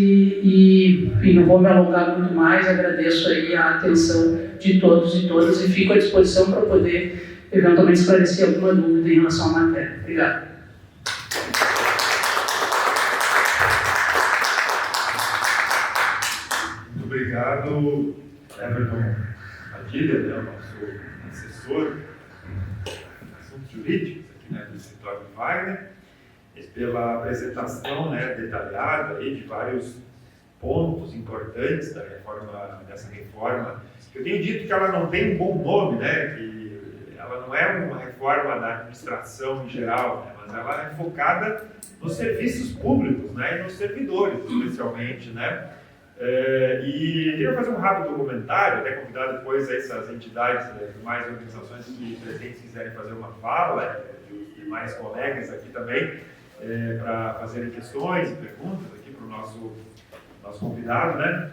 e não vou me alongar muito mais, agradeço aí a atenção de todos e todas e fico à disposição para poder eventualmente esclarecer alguma dúvida em relação à matéria. Obrigado. Muito obrigado, Everton Padilha, né, o nosso assessor em assuntos jurídicos aqui, né, do escritório do Wagner, pela apresentação, né, detalhada aí de vários pontos importantes dessa reforma. Eu tenho dito que ela não tem um bom nome, né, que ela não é uma reforma da administração em geral, né, mas ela é focada nos serviços públicos, né, e nos servidores, especialmente, né. E queria fazer um rápido comentário, até convidar depois essas entidades, mais organizações que presentes quiserem fazer uma fala, e mais colegas aqui também, para fazerem questões e perguntas aqui para o nosso convidado, né?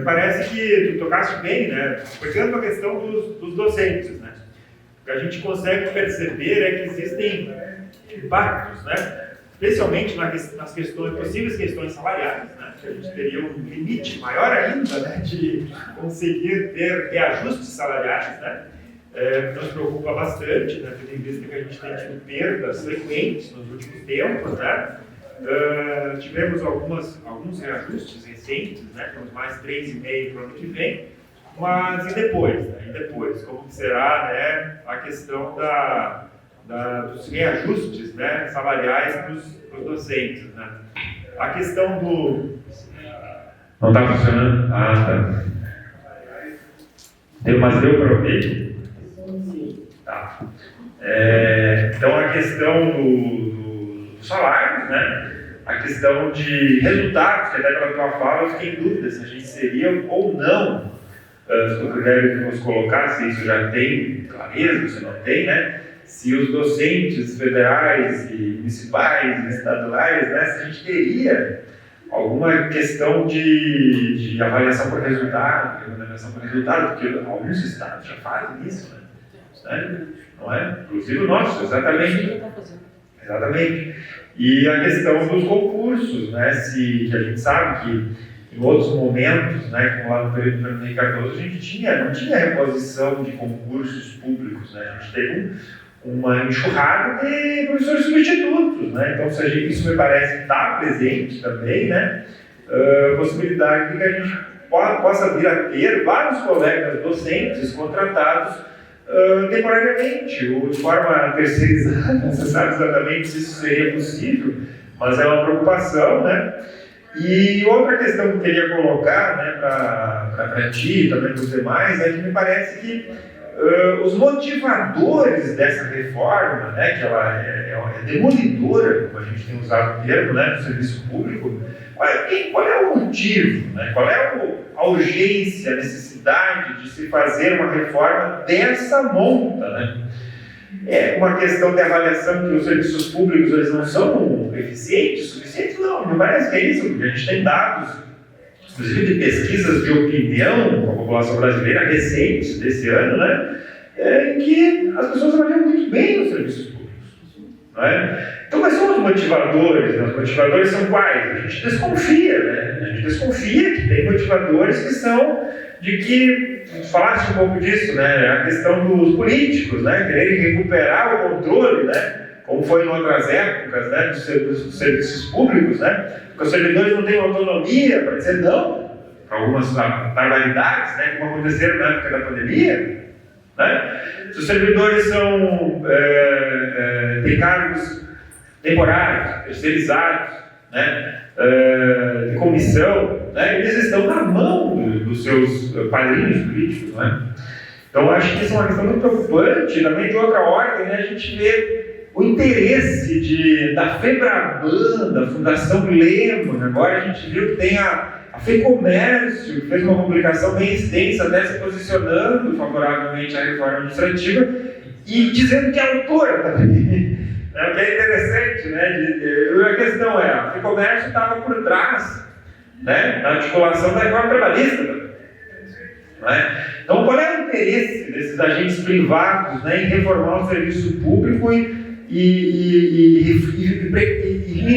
Parece que tu tocaste bem, né? Pegando a questão dos docentes, né? O que a gente consegue perceber é que existem impactos, né? Especialmente nas questões, possíveis questões salariais, né? Que a gente teria um limite maior ainda, né? De conseguir ter reajustes salariais, né? Nos preocupa bastante, né? Tendo em vista que a gente tem tido perdas frequentes nos últimos tempos, né? Tivemos alguns reajustes recentes, né? Temos mais 3,5 para o ano que vem, mas e depois? Né? E depois? Como que será, né, a questão dos reajustes, né, salariais para os docentes, né? A questão do... Não está funcionando? Ah, tá. Mas deu para ouvir? Tá. Então, a questão dos salários, né? A questão de resultados, que até pela tua fala eu fiquei em dúvida se a gente seria ou não, se o critério que nos colocar, se isso já tem clareza, se não tem, né? Se os docentes federais e municipais e estaduais, né? Se a gente teria alguma questão de avaliação por resultado, porque alguns estados já fazem isso, né? Não é? Inclusive o nosso, exatamente. Exatamente. E a questão dos concursos, né? Que a gente sabe em outros momentos, né, como lá no período do Fernando Henrique Cardoso, a gente não tinha reposição de concursos públicos, né? A gente teve uma enxurrada de professores substitutos, né? Então, isso me parece que está presente também, né? A possibilidade de que a gente possa vir a ter vários colegas docentes contratados temporariamente ou de forma terceirizada. Não se sabe exatamente se isso seria possível, mas é uma preocupação, né? E outra questão que eu queria colocar, né, para ti e também para os demais, é que me parece que os motivadores dessa reforma, né, que ela é demolidora, como a gente tem usado o termo, né, do serviço público, qual é o motivo, né, qual é a urgência, a necessidade de se fazer uma reforma dessa monta, né? É uma questão de avaliação que os serviços públicos eles não são eficientes, suficientes? Não, me parece que é isso, porque a gente tem dados, inclusive de pesquisas de opinião com a população brasileira recentes desse ano, né, em que as pessoas avaliam muito bem os serviços públicos. Não é? Então, quais são os motivadores? Os motivadores são quais? A gente desconfia, né? A gente desconfia que tem motivadores que são de que, falaste um pouco disso, né? A questão dos políticos, né? Quererem recuperar o controle, né? Como foi em outras épocas, né? Dos serviços públicos, né? Porque os servidores não têm autonomia para dizer não para algumas barbaridades, né? Como aconteceram na época da pandemia, né? Se os servidores têm cargos temporários, terceirizados, né? De comissão, né? Eles estão na mão dos seus padrinhos políticos, né? Então, acho que isso é uma questão muito preocupante. Também, de outra ordem, né? A gente vê o interesse da FEBRABAN, da Fundação Lehman. Agora a gente viu que tem a FEComércio, que fez uma publicação bem extensa, até se posicionando favoravelmente à reforma administrativa e dizendo que é autora também. O que é interessante, né? A questão é, a FEComércio estava por trás, né, na articulação da reforma trabalhista. Né? Então, qual é o interesse desses agentes privados, né, em reformar o serviço público e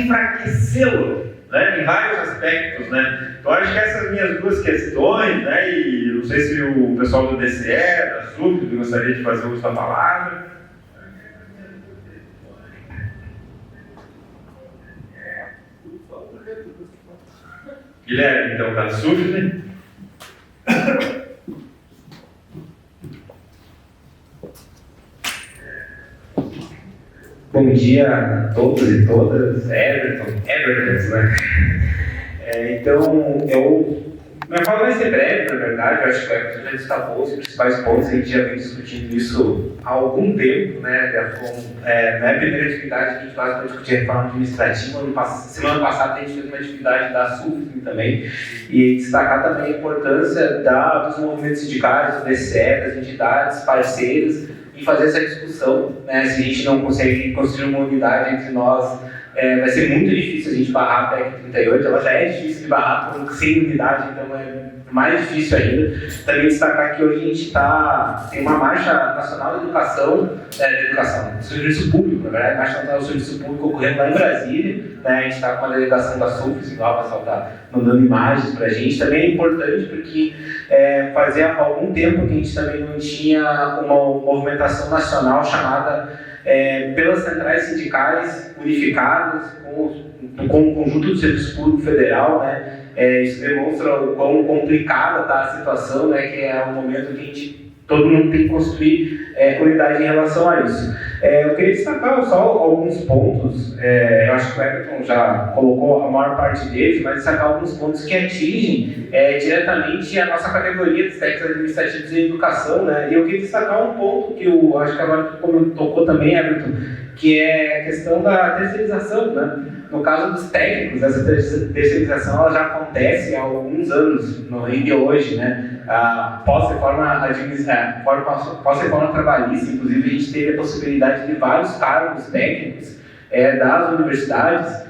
enfraquecê-lo, né, em vários aspectos, né? Então, acho que essas minhas duas questões, né, e não sei se o pessoal do DCE, da SUP, gostaria de fazer uso da palavra. Guilherme, então, da SUFNE. Bom dia a todos e todas, Evertons, né? Então, minha fala vai ser breve, na verdade. Eu acho que a já destacou os principais pontos. A gente já vem discutindo isso há algum tempo, né? Não é a primeira atividade que a gente faz para discutir reforma administrativa. Semana passada a gente fez uma atividade da SUFM também, e destacar também a importância dos movimentos sindicais, do DCE, das entidades parceiras, em fazer essa discussão, né? Se a gente não consegue construir uma unidade entre nós, vai ser muito difícil a gente barrar a PEC 38, ela já é difícil de barrar sem unidade, então é mais difícil ainda. Também destacar que hoje a gente tem uma marcha nacional de educação, do serviço público, na verdade, marcha nacional do serviço público ocorrendo lá em Brasília, né? A gente está com a delegação da SUFS, igual o pessoal está mandando imagens para a gente. Também é importante porque fazia algum tempo que a gente também não tinha uma movimentação nacional chamada pelas centrais sindicais unificadas com o conjunto do serviço público federal, né? Isso demonstra o quão complicada está a situação, né? Que é um momento que todo mundo tem que construir unidade em relação a isso. Eu queria destacar só alguns pontos. Eu acho que o Everton já colocou a maior parte deles, mas destacar alguns pontos que atingem diretamente a nossa categoria de técnicos administrativos em educação, né? E eu queria destacar um ponto que eu acho que agora tu tocou também, Everton, que é a questão da terceirização, né? No caso dos técnicos, essa terceirização ela já acontece há alguns anos, ainda hoje, né? Pós-reforma trabalhista, inclusive, a gente teve a possibilidade de vários cargos técnicos das universidades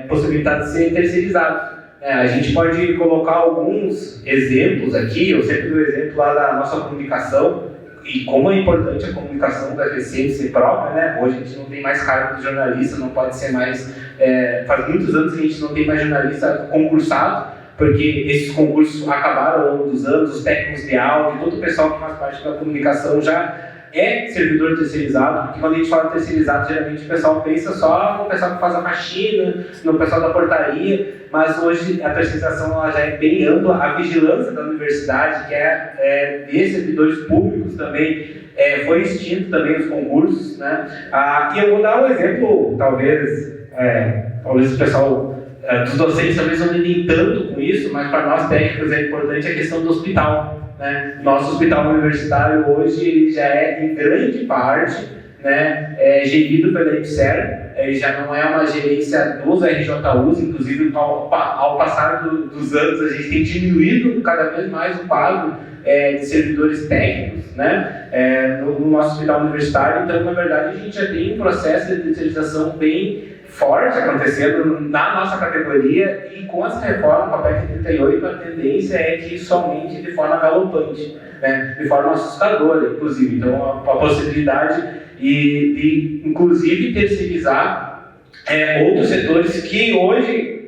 possibilitados de serem terceirizados. A gente pode colocar alguns exemplos aqui. Eu sempre dou exemplo lá da nossa comunicação, e como é importante a comunicação da FEC ser própria, né? Hoje a gente não tem mais cargo de jornalista, não pode ser mais... faz muitos anos que a gente não tem mais jornalista concursado, porque esses concursos acabaram ao longo dos anos, os técnicos de áudio, todo o pessoal que faz parte da comunicação já é servidor terceirizado, porque quando a gente fala terceirizado, geralmente o pessoal pensa só no pessoal que faz a faxina, no pessoal da portaria, mas hoje a terceirização ela já é bem ampla, a vigilância da universidade, que é de servidores públicos também, foi extinto também os concursos, né? E eu vou dar um exemplo, talvez o pessoal dos docentes talvez não lidem tanto com isso, mas para nós técnicos é importante a questão do hospital. Né? Nosso hospital universitário hoje ele já é, em grande parte, né, gerido pela IPSER, ele já não é uma gerência dos RJUs, inclusive ao passar dos anos a gente tem diminuído cada vez mais o quadro de servidores técnicos, né, no nosso hospital universitário. Então, na verdade, a gente já tem um processo de terceirização bem forte acontecendo na nossa categoria, e com essa reforma, com a PEC 38, a tendência é que isso aumente de forma galopante, né? De forma assustadora, inclusive. Então, a possibilidade de inclusive, terceirizar outros setores que hoje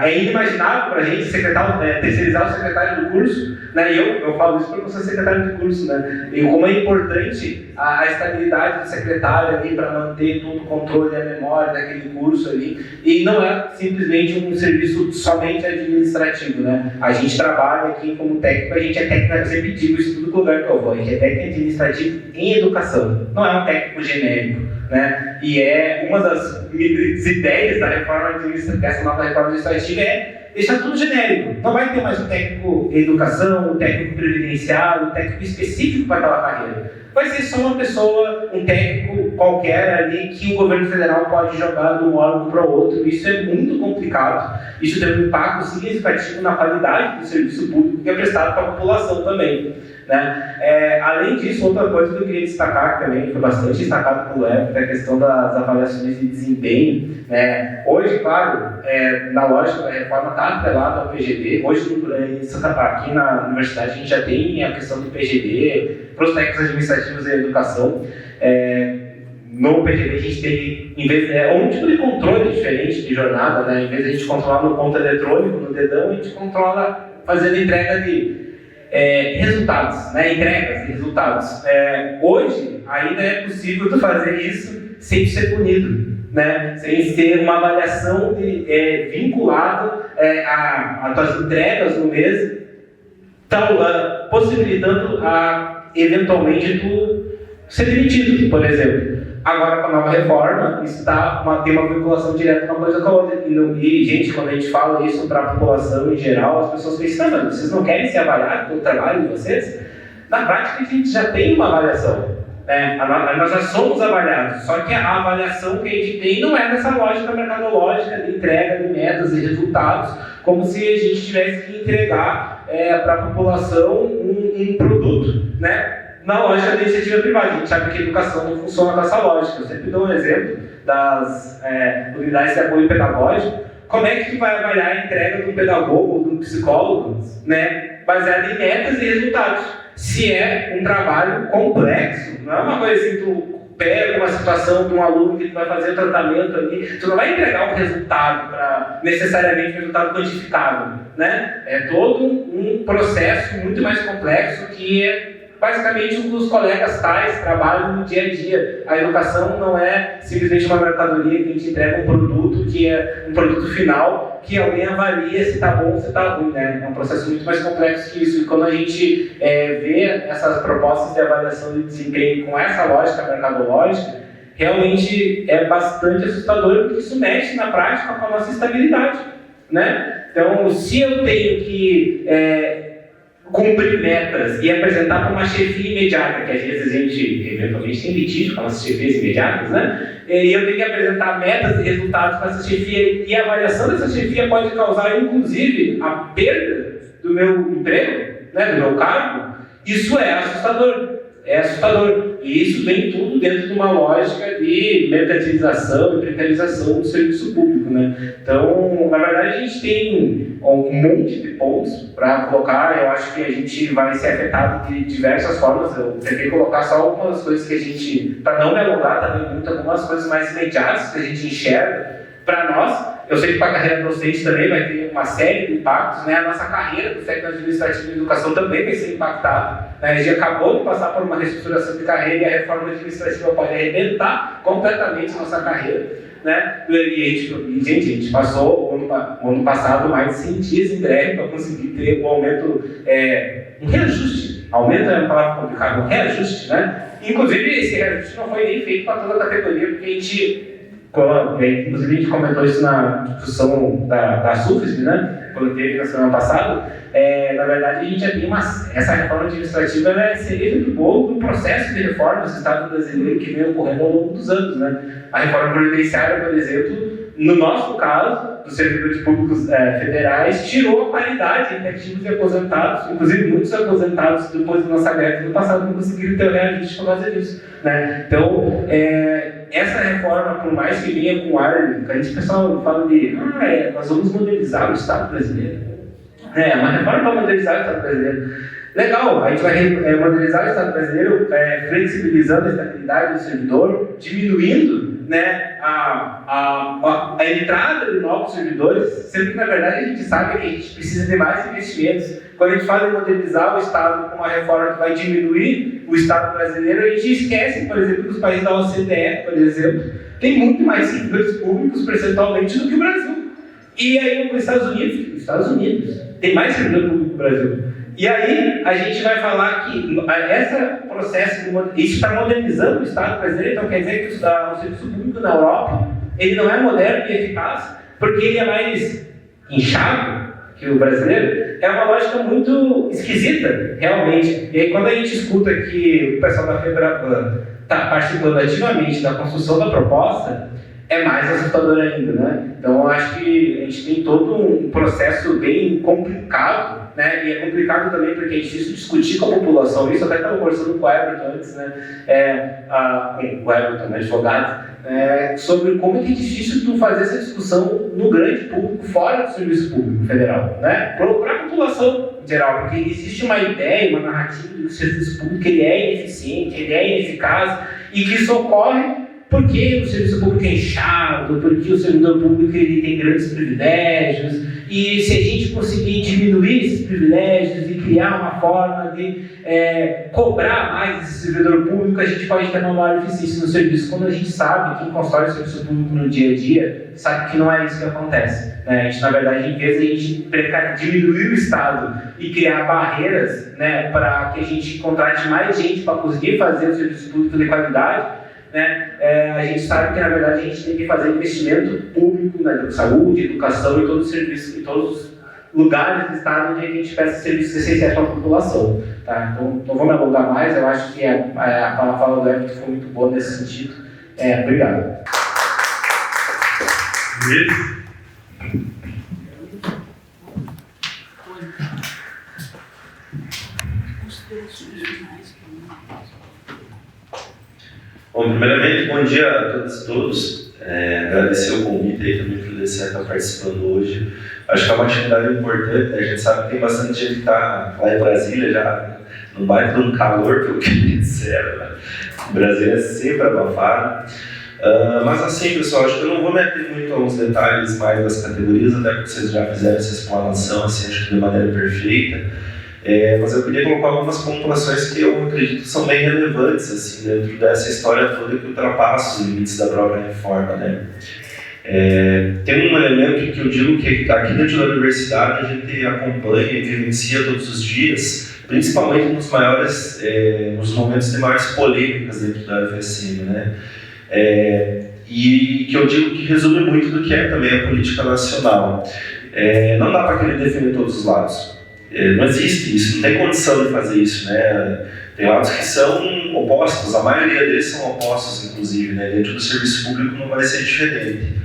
é inimaginável para a gente terceirizar o secretário do curso, né? E eu falo isso porque eu sou secretário de curso, né? E como é importante a estabilidade do secretário ali para manter todo o controle da memória daquele curso ali. E não é simplesmente um serviço somente administrativo, né? A gente trabalha aqui como técnico, a gente é técnico, eu sempre digo isso em todo lugar que eu vou, a gente é técnico administrativo em educação, não é um técnico genérico, né? E uma das ideias da reforma dessa nova reforma administrativa deixar tudo genérico. Não vai ter mais um técnico em educação, um técnico previdenciário, um técnico específico para aquela carreira. Vai ser só uma pessoa, um técnico qualquer ali que o governo federal pode jogar de um órgão para o outro. Isso é muito complicado. Isso tem um impacto significativo na qualidade do serviço público que é prestado para a população também, né? Além disso, outra coisa que eu queria destacar, que também foi bastante destacado pelo Evo, é a questão das avaliações de desempenho, né? Hoje, claro, na lógica da reforma está atrelado ao PGD. Hoje, aqui na universidade, a gente já tem a questão do PGD para os técnicos administrativos da educação. No PGD a gente tem, em vez um tipo de controle diferente de jornada, né? Em vez de a gente controlar no ponto eletrônico, no dedão, a gente controla fazendo entrega de resultados, né? Entregas de resultados. Hoje ainda é possível tu fazer isso sem ser punido, né? Sem ter uma avaliação vinculada às tuas entregas no mês, possibilitando eventualmente tu ser demitido, por exemplo. Agora, com a nova reforma, isso tem uma vinculação direta uma coisa com a outra. E, gente, quando a gente fala isso para a população em geral, as pessoas pensam, não, mas vocês não querem ser avaliados pelo trabalho de vocês? Na prática, a gente já tem uma avaliação. Nós já somos avaliados, só que a avaliação que a gente tem não é dessa lógica mercadológica de entrega de metas e resultados, como se a gente tivesse que entregar para a população um produto, né? Na lógica da iniciativa privada. A gente sabe que a educação não funciona com essa lógica. Eu sempre dou um exemplo das unidades de apoio pedagógico. Como é que tu vai avaliar a entrega de um pedagogo ou de um psicólogo, né, baseado em metas e resultados? Se é um trabalho complexo, não é uma coisa assim, tu pega uma situação de um aluno que tu vai fazer o tratamento ali, tu não vai entregar um resultado necessariamente um resultado quantificável, né? É todo um processo muito mais complexo que basicamente o que os colegas trabalham no dia a dia. A educação não é simplesmente uma mercadoria que a gente entrega um produto que é um produto final, que alguém avalia se está bom ou se está ruim, né? É um processo muito mais complexo que isso. E quando a gente vê essas propostas de avaliação de desempenho com essa lógica mercadológica, realmente é bastante assustador, porque isso mexe na prática com a nossa estabilidade, né? Então, se eu tenho que cumprir metas e apresentar para uma chefia imediata, que às vezes a gente eventualmente tem litígio com as chefias imediatas, né? E eu tenho que apresentar metas e resultados para essa chefia, e a avaliação dessa chefia pode causar, inclusive, a perda do meu emprego, né, do meu cargo. Isso é assustador. É assustador. E isso vem tudo dentro de uma lógica de mercantilização e precarização do serviço público, né? Então, na verdade, a gente tem um monte de pontos para colocar. Eu acho que a gente vai ser afetado de diversas formas. Eu tentei colocar só algumas coisas que a gente, para não me alongar também muito, algumas coisas mais imediatas que a gente enxerga para nós. Eu sei que para a carreira docente também vai ter uma série de impactos, né? A nossa carreira do técnico administrativo de educação também vai ser impactada. Né? A gente acabou de passar por uma reestruturação de carreira e a reforma administrativa pode arrebentar completamente a nossa carreira. Né? E a gente passou o ano passado mais de 100 dias em greve para conseguir ter um aumento, um reajuste. Aumento é uma palavra complicada, um reajuste, né? Inclusive, esse reajuste não foi nem feito para toda a categoria, porque inclusive a gente comentou isso na discussão da SUFESP, né? Quando teve na semana passada. Na verdade, a gente já tem essa reforma administrativa, ela é cereja do bolo do processo de reforma do Estado brasileiro que vem ocorrendo ao longo dos anos, né? A reforma previdenciária, por exemplo, no nosso caso, dos servidores públicos federais, tirou a paridade entre ativos e aposentados. Inclusive, muitos aposentados, depois da nossa greve no passado, não conseguiram ter o reajuste por causa disso. Né? Então, essa reforma, por mais que venha com ar, a gente, o pessoal fala de nós vamos modernizar o Estado brasileiro. Uma reforma para modernizar o Estado brasileiro. Legal, a gente vai modernizar o Estado brasileiro, flexibilizando a estabilidade do servidor, diminuindo, né, a entrada de novos servidores, sendo que, na verdade, a gente sabe que a gente precisa de mais investimentos. Quando a gente fala em modernizar o Estado com uma reforma que vai diminuir o Estado brasileiro, a gente esquece, por exemplo, que os países da OCDE, por exemplo, tem muito mais servidores públicos percentualmente do que o Brasil. E aí, os Estados Unidos tem mais servidor público que o Brasil. E aí, a gente vai falar que esse processo, isso está modernizando o Estado brasileiro, então quer dizer que o serviço público na Europa, ele não é moderno e eficaz, porque ele é mais inchado que o brasileiro. É uma lógica muito esquisita, realmente. E aí, quando a gente escuta que o pessoal da FEBRABAN está participando ativamente da construção da proposta, é mais assustador ainda, né? Então, eu acho que a gente tem todo um processo bem complicado, né? E é complicado também porque é difícil discutir com a população. Isso até estava conversando com o Everton antes, né? O Everton, advogado, sobre como é que é difícil tu fazer essa discussão no grande público, fora do serviço público federal, né? Para a população em geral, porque existe uma ideia, uma narrativa de que o serviço público ele é ineficiente, ele é ineficaz, e que isso ocorre porque o serviço público é inchado, porque o servidor público ele tem grandes privilégios, e se a gente conseguir diminuir esses privilégios e criar uma forma de cobrar mais esse servidor público, a gente pode ter uma maior eficiência no serviço. Quando a gente sabe, quem constrói o serviço público no dia a dia, sabe que não é isso que acontece. Né? A gente, na verdade, em vez de a gente diminuir o Estado e criar barreiras, né, para que a gente contrate mais gente para conseguir fazer o serviço público de qualidade, né? A gente sabe que, na verdade, a gente tem que fazer investimento público na saúde, educação e todos os serviços, em todos os lugares do Estado onde a gente presta serviços essenciais para a população. Tá? Então, não vou me alongar mais, eu acho que a fala do Everton foi muito boa nesse sentido. Obrigado. Bom, primeiramente, bom dia a todas e todos. Agradecer o convite aí também para o DCE estar participando hoje. Acho que é uma atividade importante, né? A gente sabe que tem bastante gente que está lá em Brasília já no bairro do calor, pelo que me disseram, né? O Brasil é sempre abafado. Mas assim, pessoal, acho que eu não vou me ater muito aos detalhes mais das categorias, até porque vocês já fizeram essa explanação, assim, acho que de maneira perfeita. Mas eu queria colocar algumas pontuações que eu acredito que são bem relevantes assim, dentro dessa história toda que ultrapassa os limites da própria reforma. Né? Tem um elemento que eu digo que aqui dentro da universidade a gente acompanha e vivencia todos os dias, principalmente nos momentos de maiores polêmicas dentro da UFSM, né? E que eu digo que resume muito do que é também a política nacional. Não dá para querer defender todos os lados. Não existe isso, não tem condição de fazer isso, né? Tem lados que são opostos, a maioria deles são opostos, inclusive, né? Dentro do serviço público não vai ser diferente.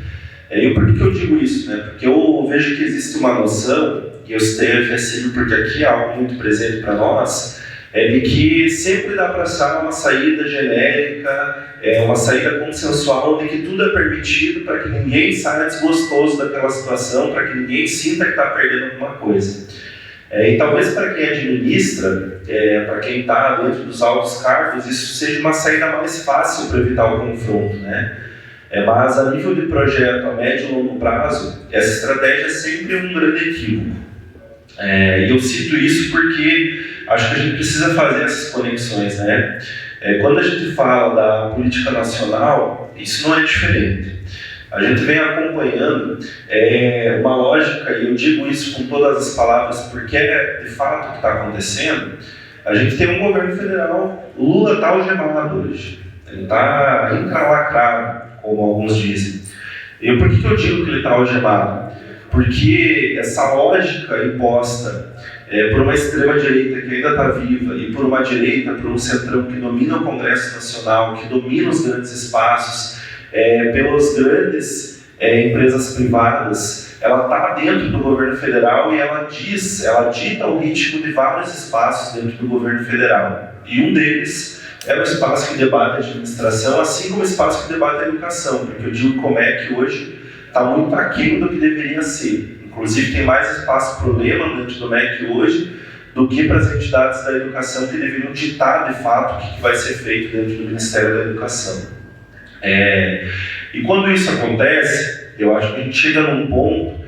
E por que eu digo isso, né? Porque eu vejo que existe uma noção, e eu citei a UFSM porque aqui é algo muito presente para nós, de que sempre dá para achar uma saída genérica, uma saída consensual, de que tudo é permitido para que ninguém saia desgostoso daquela situação, para que ninguém sinta que está perdendo alguma coisa. E talvez para quem administra, para quem está dentro dos altos cargos, isso seja uma saída mais fácil para evitar o confronto, né? Mas a nível de projeto a médio e longo prazo, essa estratégia é sempre um grande equívoco. E eu cito isso porque acho que a gente precisa fazer essas conexões, né? Quando a gente fala da política nacional, isso não é diferente. A gente vem acompanhando uma lógica, e eu digo isso com todas as palavras porque é de fato o que está acontecendo. A gente tem um governo federal, o Lula está algemado hoje, ele está encalacrado, como alguns dizem. E por que eu digo que ele está algemado? Porque essa lógica imposta por uma extrema-direita que ainda está viva e por uma direita, por um centrão que domina o Congresso Nacional, que domina os grandes espaços, pelas grandes empresas privadas, ela está dentro do governo federal e ela dita o ritmo de vários espaços dentro do governo federal. E um deles é o espaço que debate a administração, assim como o espaço que debate a educação, porque eu digo como é que hoje está muito aquém do que deveria ser. Inclusive tem mais espaço para o lema dentro do MEC hoje do que para as entidades da educação que deveriam ditar de fato o que vai ser feito dentro do Ministério da Educação. E quando isso acontece, eu acho que a gente chega num ponto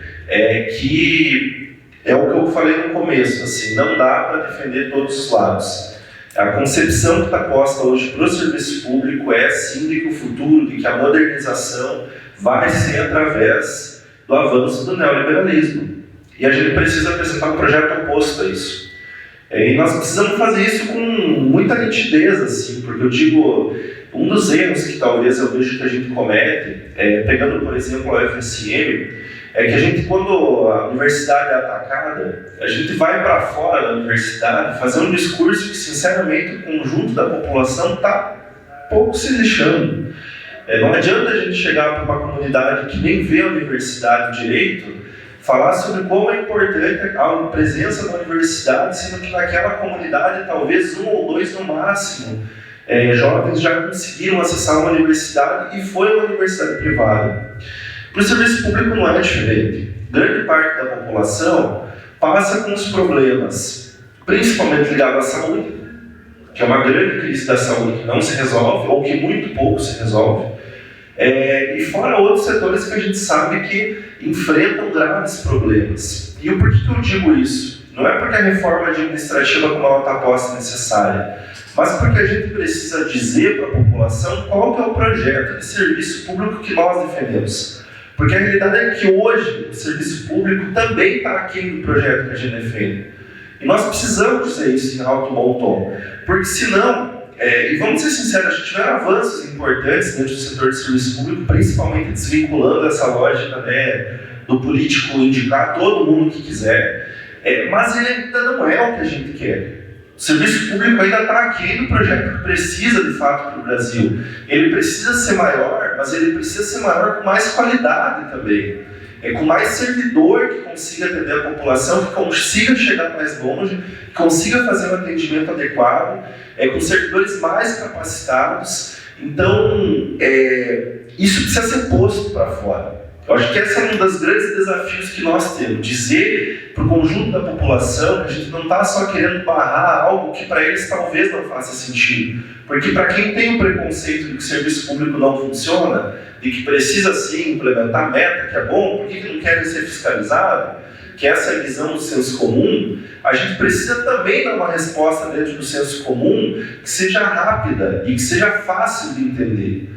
que é o que eu falei no começo, assim, não dá para defender todos os lados. A concepção que está posta hoje para o serviço público é sim de que o futuro, de que a modernização vai ser através do avanço do neoliberalismo. E a gente precisa apresentar um projeto oposto a isso. E nós precisamos fazer isso com muita nitidez, assim, porque eu digo, um dos erros que talvez eu vejo que a gente comete, pegando por exemplo a UFSM, é que a gente, quando a universidade é atacada, a gente vai para fora da universidade fazer um discurso que, sinceramente, o conjunto da população está pouco se lixando. Não adianta a gente chegar para uma comunidade que nem vê a universidade direito, falar sobre como é importante a presença da universidade, sendo que naquela comunidade, talvez um ou dois no máximo, jovens já conseguiram acessar uma universidade e foi uma universidade privada. Para o serviço público não é diferente. Grande parte da população passa com os problemas, principalmente ligados à saúde, que é uma grande crise da saúde que não se resolve, ou que muito pouco se resolve, e fora outros setores que a gente sabe que enfrentam graves problemas. E por que eu digo isso? Não é porque a reforma administrativa como ela está posta necessária, mas porque a gente precisa dizer para a população qual que é o projeto de serviço público que nós defendemos. Porque a realidade é que hoje o serviço público também está aqui no projeto que a gente defende. E nós precisamos dizer isso em alto e bom tom. Porque senão, e vamos ser sinceros, a gente tiver avanços importantes dentro do setor de serviço público, principalmente desvinculando essa lógica do político indicar todo mundo que quiser, mas ele ainda não é o que a gente quer. O serviço público ainda está aqui no projeto que precisa de fato para o Brasil. Ele precisa ser maior, mas ele precisa ser maior com mais qualidade também. Com mais servidor que consiga atender a população, que consiga chegar mais longe, que consiga fazer um atendimento adequado, com servidores mais capacitados. Então, isso precisa ser posto para fora. Eu acho que esse é um dos grandes desafios que nós temos, dizer para o conjunto da população que a gente não está só querendo barrar algo que para eles talvez não faça sentido. Porque para quem tem o preconceito de que o serviço público não funciona, de que precisa sim implementar meta, que é bom, por que não querem ser fiscalizados, que essa é a visão do senso comum, a gente precisa também dar uma resposta dentro do senso comum que seja rápida e que seja fácil de entender.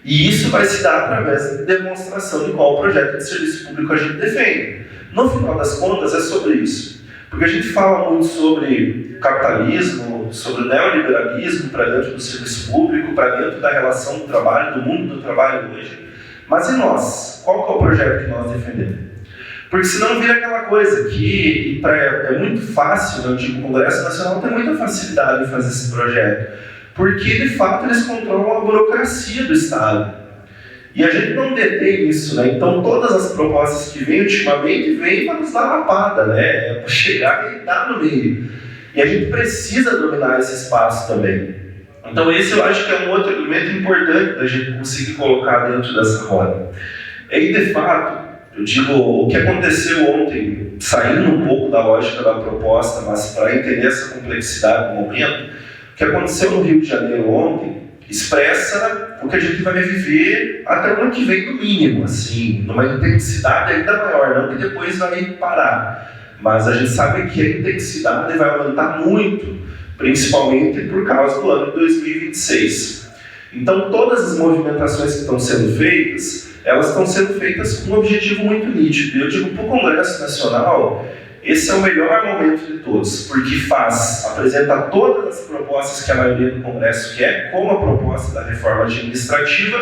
E isso vai se dar através da demonstração de qual projeto de serviço público a gente defende. No final das contas, é sobre isso. Porque a gente fala muito sobre capitalismo, sobre neoliberalismo para dentro do serviço público, para dentro da relação do trabalho, do mundo do trabalho hoje. Mas e nós? Qual que é o projeto que nós defendemos? Porque senão vira aquela coisa que é muito fácil, eu digo, o Congresso Nacional tem muita facilidade em fazer esse projeto. Porque, de fato, eles controlam a burocracia do Estado. E a gente não detém isso, né? Então, todas as propostas que vêm ultimamente, vêm para nos dar lapada, né? Para chegar e dar no meio. E a gente precisa dominar esse espaço também. Então, esse eu acho que é um outro elemento importante da gente conseguir colocar dentro dessa roda. E, de fato, eu digo, o que aconteceu ontem, saindo um pouco da lógica da proposta, mas para entender essa complexidade do momento, o que aconteceu no Rio de Janeiro ontem expressa o que a gente vai viver até o ano que vem, no mínimo, assim, numa intensidade ainda maior, não que depois vai parar, mas a gente sabe que a intensidade vai aumentar muito, principalmente por causa do ano de 2026. Então, todas as movimentações que estão sendo feitas, elas estão sendo feitas com um objetivo muito nítido. Eu digo, para o Congresso Nacional, esse é o melhor momento de todos, porque apresenta todas as propostas que a maioria do Congresso quer, como a proposta da reforma administrativa,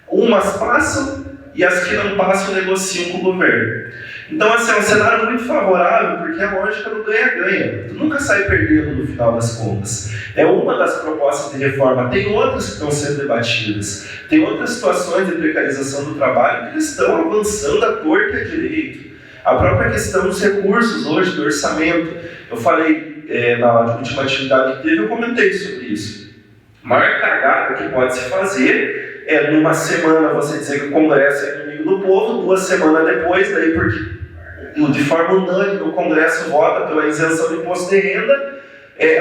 umas passam e as que não passam negociam com o governo. Então, assim, é um cenário muito favorável, porque a lógica do ganha-ganha. Tu nunca sai perdendo no final das contas. É uma das propostas de reforma. Tem outras que estão sendo debatidas. Tem outras situações de precarização do trabalho que estão avançando à torta e à direito. A própria questão dos recursos hoje, do orçamento. Eu falei na última atividade que teve, eu comentei sobre isso. A maior cagada que pode se fazer é numa semana você dizer que o Congresso é inimigo do povo, 2 semanas depois, daí porque de forma unânime o Congresso vota pela isenção do imposto de renda,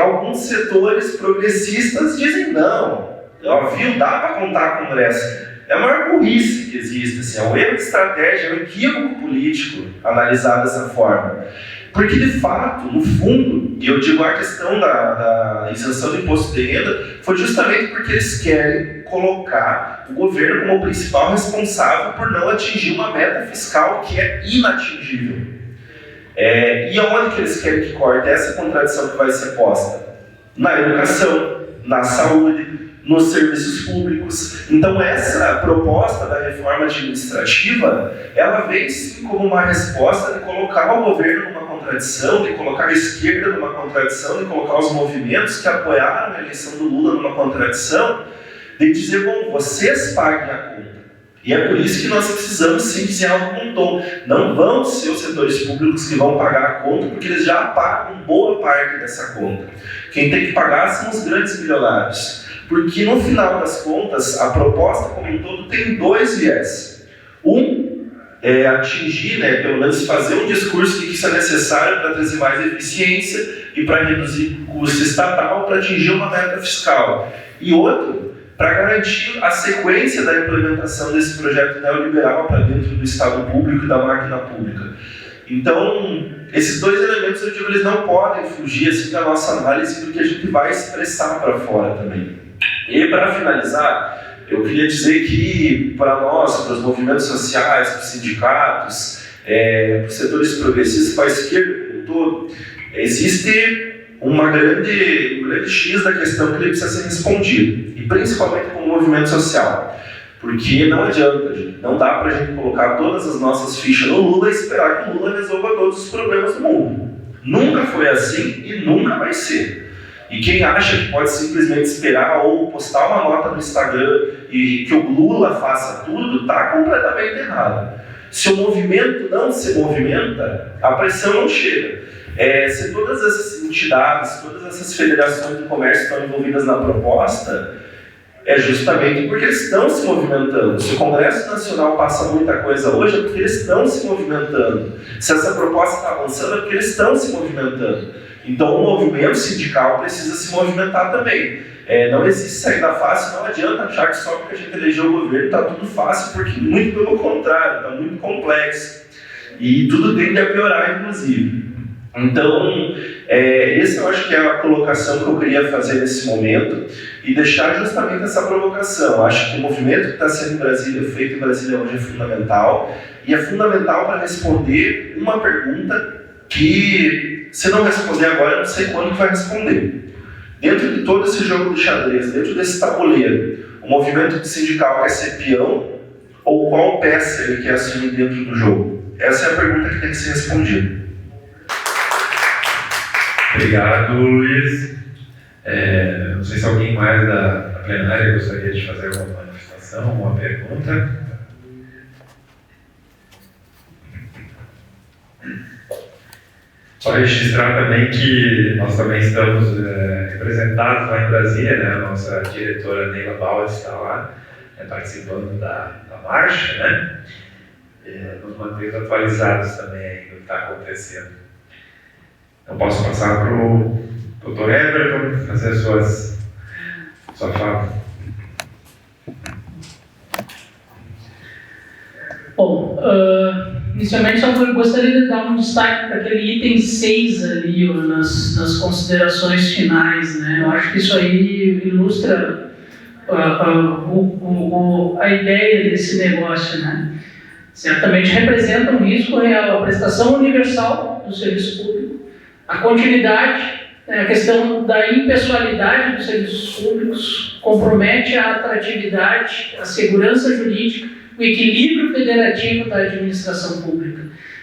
alguns setores progressistas dizem não, viu, dá para contar com o Congresso. É a maior burrice que existe, assim, é um erro de estratégia, é um equívoco político analisar dessa forma. Porque, de fato, no fundo, e eu digo a questão da isenção do imposto de renda, foi justamente porque eles querem colocar o governo como o principal responsável por não atingir uma meta fiscal que é inatingível. E aonde que eles querem que corte essa contradição que vai ser posta? Na educação, na saúde, nos serviços públicos. Então, essa proposta da reforma administrativa, ela vem sim como uma resposta de colocar o governo numa contradição, de colocar a esquerda numa contradição, de colocar os movimentos que apoiaram a eleição do Lula numa contradição, de dizer, bom, vocês paguem a conta. E é por isso que nós precisamos sim dizer algo com tom. Não vão ser os setores públicos que vão pagar a conta, porque eles já pagam boa parte dessa conta. Quem tem que pagar são os grandes milionários. Porque, no final das contas, a proposta como um todo tem 2 viés. Um é atingir, pelo menos fazer um discurso de que isso é necessário para trazer mais eficiência e para reduzir o custo estatal para atingir uma meta fiscal. E outro, para garantir a sequência da implementação desse projeto neoliberal para dentro do Estado público e da máquina pública. Então, esses 2 elementos, eu digo, eles não podem fugir assim, da nossa análise do que a gente vai expressar para fora também. E para finalizar, eu queria dizer que para nós, para os movimentos sociais, para os sindicatos, para os setores progressistas, para a esquerda como um todo, existe um grande X da questão que ele precisa ser respondido, e principalmente com o movimento social. Porque não adianta, gente, não dá para a gente colocar todas as nossas fichas no Lula e esperar que o Lula resolva todos os problemas do mundo. Nunca foi assim e nunca vai ser. E quem acha que pode simplesmente esperar ou postar uma nota no Instagram e que o Lula faça tudo, está completamente errado. Se o movimento não se movimenta, a pressão não chega. Se todas essas entidades, todas essas federações do comércio estão envolvidas na proposta, é justamente porque eles estão se movimentando. Se o Congresso Nacional passa muita coisa hoje, é porque eles estão se movimentando. Se essa proposta está avançando, é porque eles estão se movimentando. Então, o movimento sindical precisa se movimentar também. Não existe saída fácil, não adianta achar que só porque a gente elegeu o governo está tudo fácil, porque muito pelo contrário, está muito complexo. E tudo tende a piorar, inclusive. Então, essa eu acho que é a colocação que eu queria fazer nesse momento e deixar justamente essa provocação. Eu acho que o movimento que está sendo feito em Brasília hoje é fundamental, e é fundamental para responder uma pergunta que, se não responder agora, eu não sei quando vai responder. Dentro de todo esse jogo de xadrez, dentro desse tabuleiro, o movimento sindical quer ser peão ou qual peça ele quer assumir dentro do jogo? Essa é a pergunta que tem que ser respondida. Obrigado, Luiz. Não sei se alguém mais da plenária gostaria de fazer alguma manifestação, alguma pergunta. Só registrar também que nós também estamos representados lá em Brasília, né? A nossa diretora Neila Bauer está lá participando da marcha, né? Nos mantemos atualizados também aí do que está acontecendo. Eu posso passar para o Dr. Everton fazer sua fala. Inicialmente só gostaria de dar um destaque para aquele item 6 ali, nas considerações finais, né? Eu acho que isso aí ilustra a ideia desse negócio, né? Certamente representa um risco real, a prestação universal do serviço público, a continuidade, a questão da impessoalidade dos serviços públicos, compromete a atratividade, a segurança jurídica, o equilíbrio federativo da administração pública,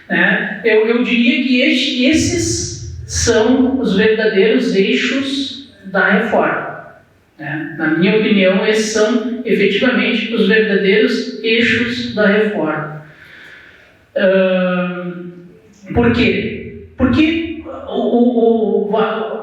né? Eu diria que esses são os verdadeiros eixos da reforma, né? Na minha opinião, esses são efetivamente os verdadeiros eixos da reforma. Por quê? Porque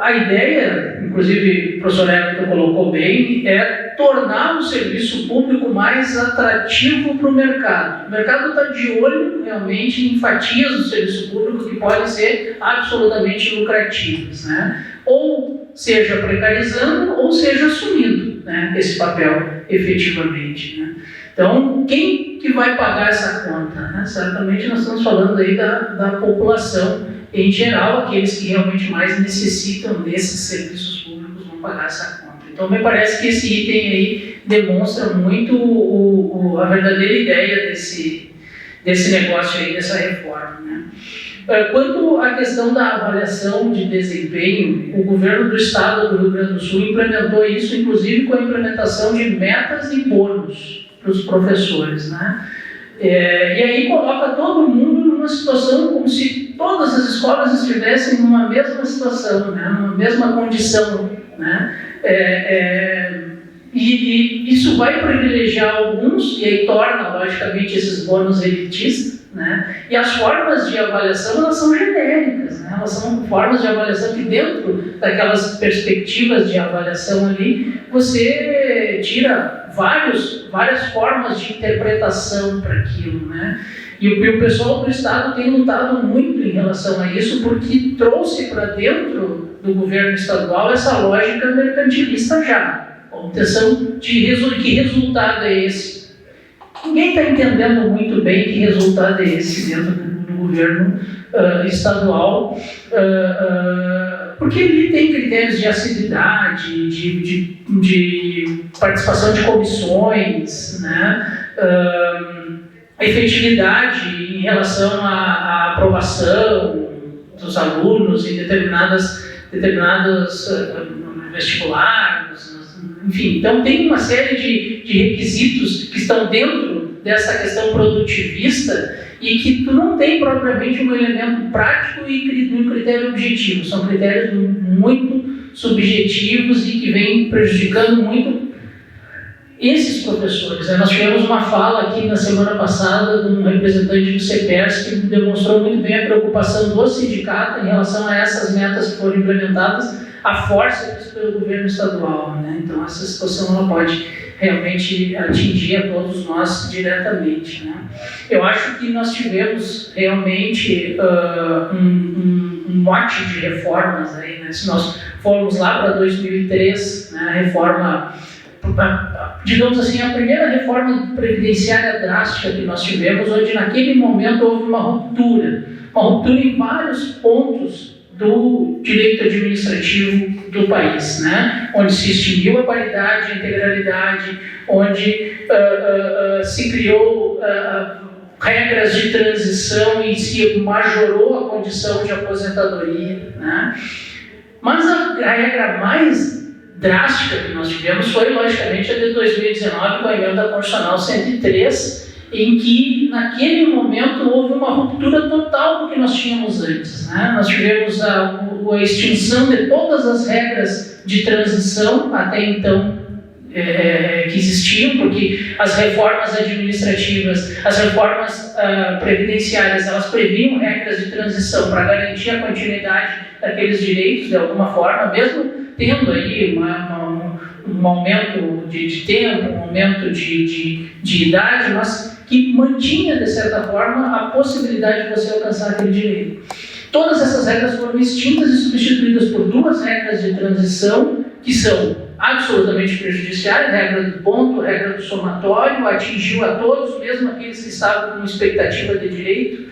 a ideia, inclusive o professor Everton colocou bem, é tornar o serviço público mais atrativo para o mercado. O mercado está de olho realmente em fatias do serviço público que podem ser absolutamente lucrativas, né? Ou seja precarizando, ou seja assumindo, né, esse papel efetivamente, né? Então, quem que vai pagar essa conta, né? Certamente nós estamos falando aí da população em geral, aqueles que realmente mais necessitam desses serviços públicos vão pagar essa conta. Então, me parece que esse item aí demonstra muito a verdadeira ideia desse negócio aí, dessa reforma, né? Quanto à questão da avaliação de desempenho, o governo do estado do Rio Grande do Sul implementou isso, inclusive com a implementação de metas e bônus para os professores, né? E aí coloca todo mundo numa situação como se todas as escolas estivessem numa mesma situação, né? Numa mesma condição, né? E isso vai privilegiar alguns, e aí torna, logicamente, esses bônus elitistas, né? E as formas de avaliação, elas são genéricas, né? Elas são formas de avaliação que, dentro daquelas perspectivas de avaliação ali, você tira várias formas de interpretação para aquilo, né? E o pessoal do Estado tem lutado muito em relação a isso, porque trouxe para dentro do governo estadual essa lógica mercantilista já. A obtenção de que resultado é esse? Ninguém está entendendo muito bem que resultado é esse dentro do governo estadual, porque ele tem critérios de assiduidade, de participação de comissões, né? Efetividade em relação à aprovação dos alunos em determinados vestibulares, enfim. Então tem uma série de requisitos que estão dentro dessa questão produtivista e que tu não tem propriamente um elemento prático e um critério objetivo. São critérios muito subjetivos e que vêm prejudicando muito esses professores. Nós tivemos uma fala aqui na semana passada de um representante do CEPERS que demonstrou muito bem a preocupação do sindicato em relação a essas metas que foram implementadas, a força pelo governo estadual, né? Então essa situação não pode realmente atingir a todos nós diretamente, né? Eu acho que nós tivemos realmente um mote de reformas aí, né? Se nós formos lá para 2003, né, a reforma, digamos assim, a primeira reforma previdenciária drástica que nós tivemos, onde naquele momento houve uma ruptura em vários pontos do direito administrativo do país, né? Onde se extinguiu a paridade, a integralidade, onde se criou regras de transição e se majorou a condição de aposentadoria, né? Mas a regra mais drástica que nós tivemos foi, logicamente, a de 2019, com a emenda constitucional 103, em que, naquele momento, houve uma ruptura total do que nós tínhamos antes, né? Nós tivemos a extinção de todas as regras de transição até então que existiam, porque as reformas administrativas, as reformas previdenciárias, elas previam regras de transição para garantir a continuidade daqueles direitos, de alguma forma, mesmo tendo aí um aumento de tempo, um aumento de idade, mas que mantinha, de certa forma, a possibilidade de você alcançar aquele direito. Todas essas regras foram extintas e substituídas por 2 regras de transição que são absolutamente prejudiciais: regra do ponto, regra do somatório, atingiu a todos, mesmo aqueles que estavam com expectativa de direito,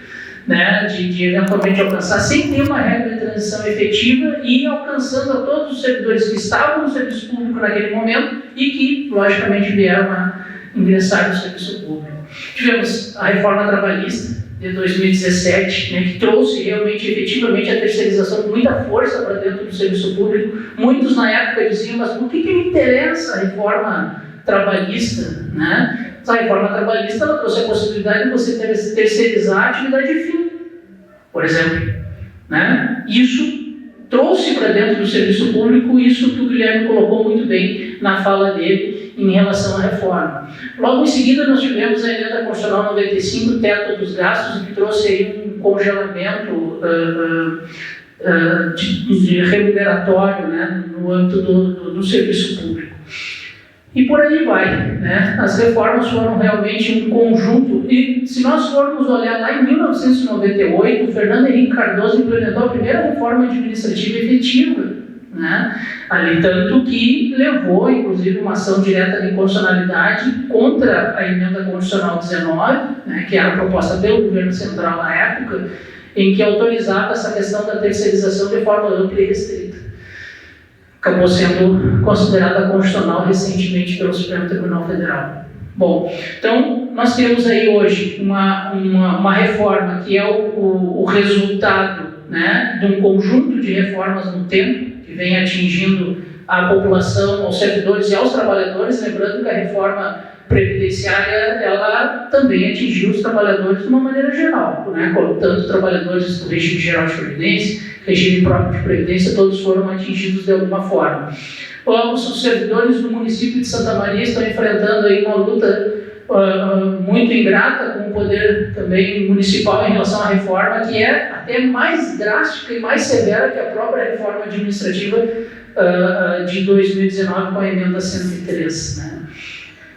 né, de eventualmente alcançar, sem ter uma regra de transição efetiva, e alcançando a todos os servidores que estavam no serviço público naquele momento e que, logicamente, vieram a ingressar no serviço público. Tivemos a reforma trabalhista de 2017, né, que trouxe realmente, efetivamente, a terceirização com muita força para dentro do serviço público. Muitos na época diziam: mas por que me interessa a reforma trabalhista, né? A reforma trabalhista, ela trouxe a possibilidade de você terceirizar a atividade fim, por exemplo, né? Isso trouxe para dentro do serviço público isso que o Guilherme colocou muito bem na fala dele em relação à reforma. Logo em seguida, nós tivemos a Emenda Constitucional 95, o teto dos gastos, que trouxe aí um congelamento de remuneratório, né, no âmbito do serviço público. E por aí vai, né? As reformas foram realmente um conjunto, e se nós formos olhar lá em 1998, o Fernando Henrique Cardoso implementou a primeira reforma administrativa efetiva, né? Ali, tanto que levou, inclusive, uma ação direta de inconstitucionalidade contra a Emenda Constitucional 19, né, que era proposta pelo governo central na época, em que autorizava essa questão da terceirização de forma ampla e restrita. Acabou sendo considerada constitucional recentemente pelo Supremo Tribunal Federal. Bom, então nós temos aí hoje uma reforma que é o resultado, né, de um conjunto de reformas no tempo, que vem atingindo a população, aos servidores e aos trabalhadores, lembrando que a reforma previdenciária, ela também atingiu os trabalhadores de uma maneira geral, né, tanto trabalhadores do regime geral de previdência, regime próprio de previdência, todos foram atingidos de alguma forma. Os servidores do município de Santa Maria estão enfrentando aí uma luta muito ingrata com o poder também municipal em relação à reforma, que é até mais drástica e mais severa que a própria reforma administrativa de 2019 com a emenda 103, né?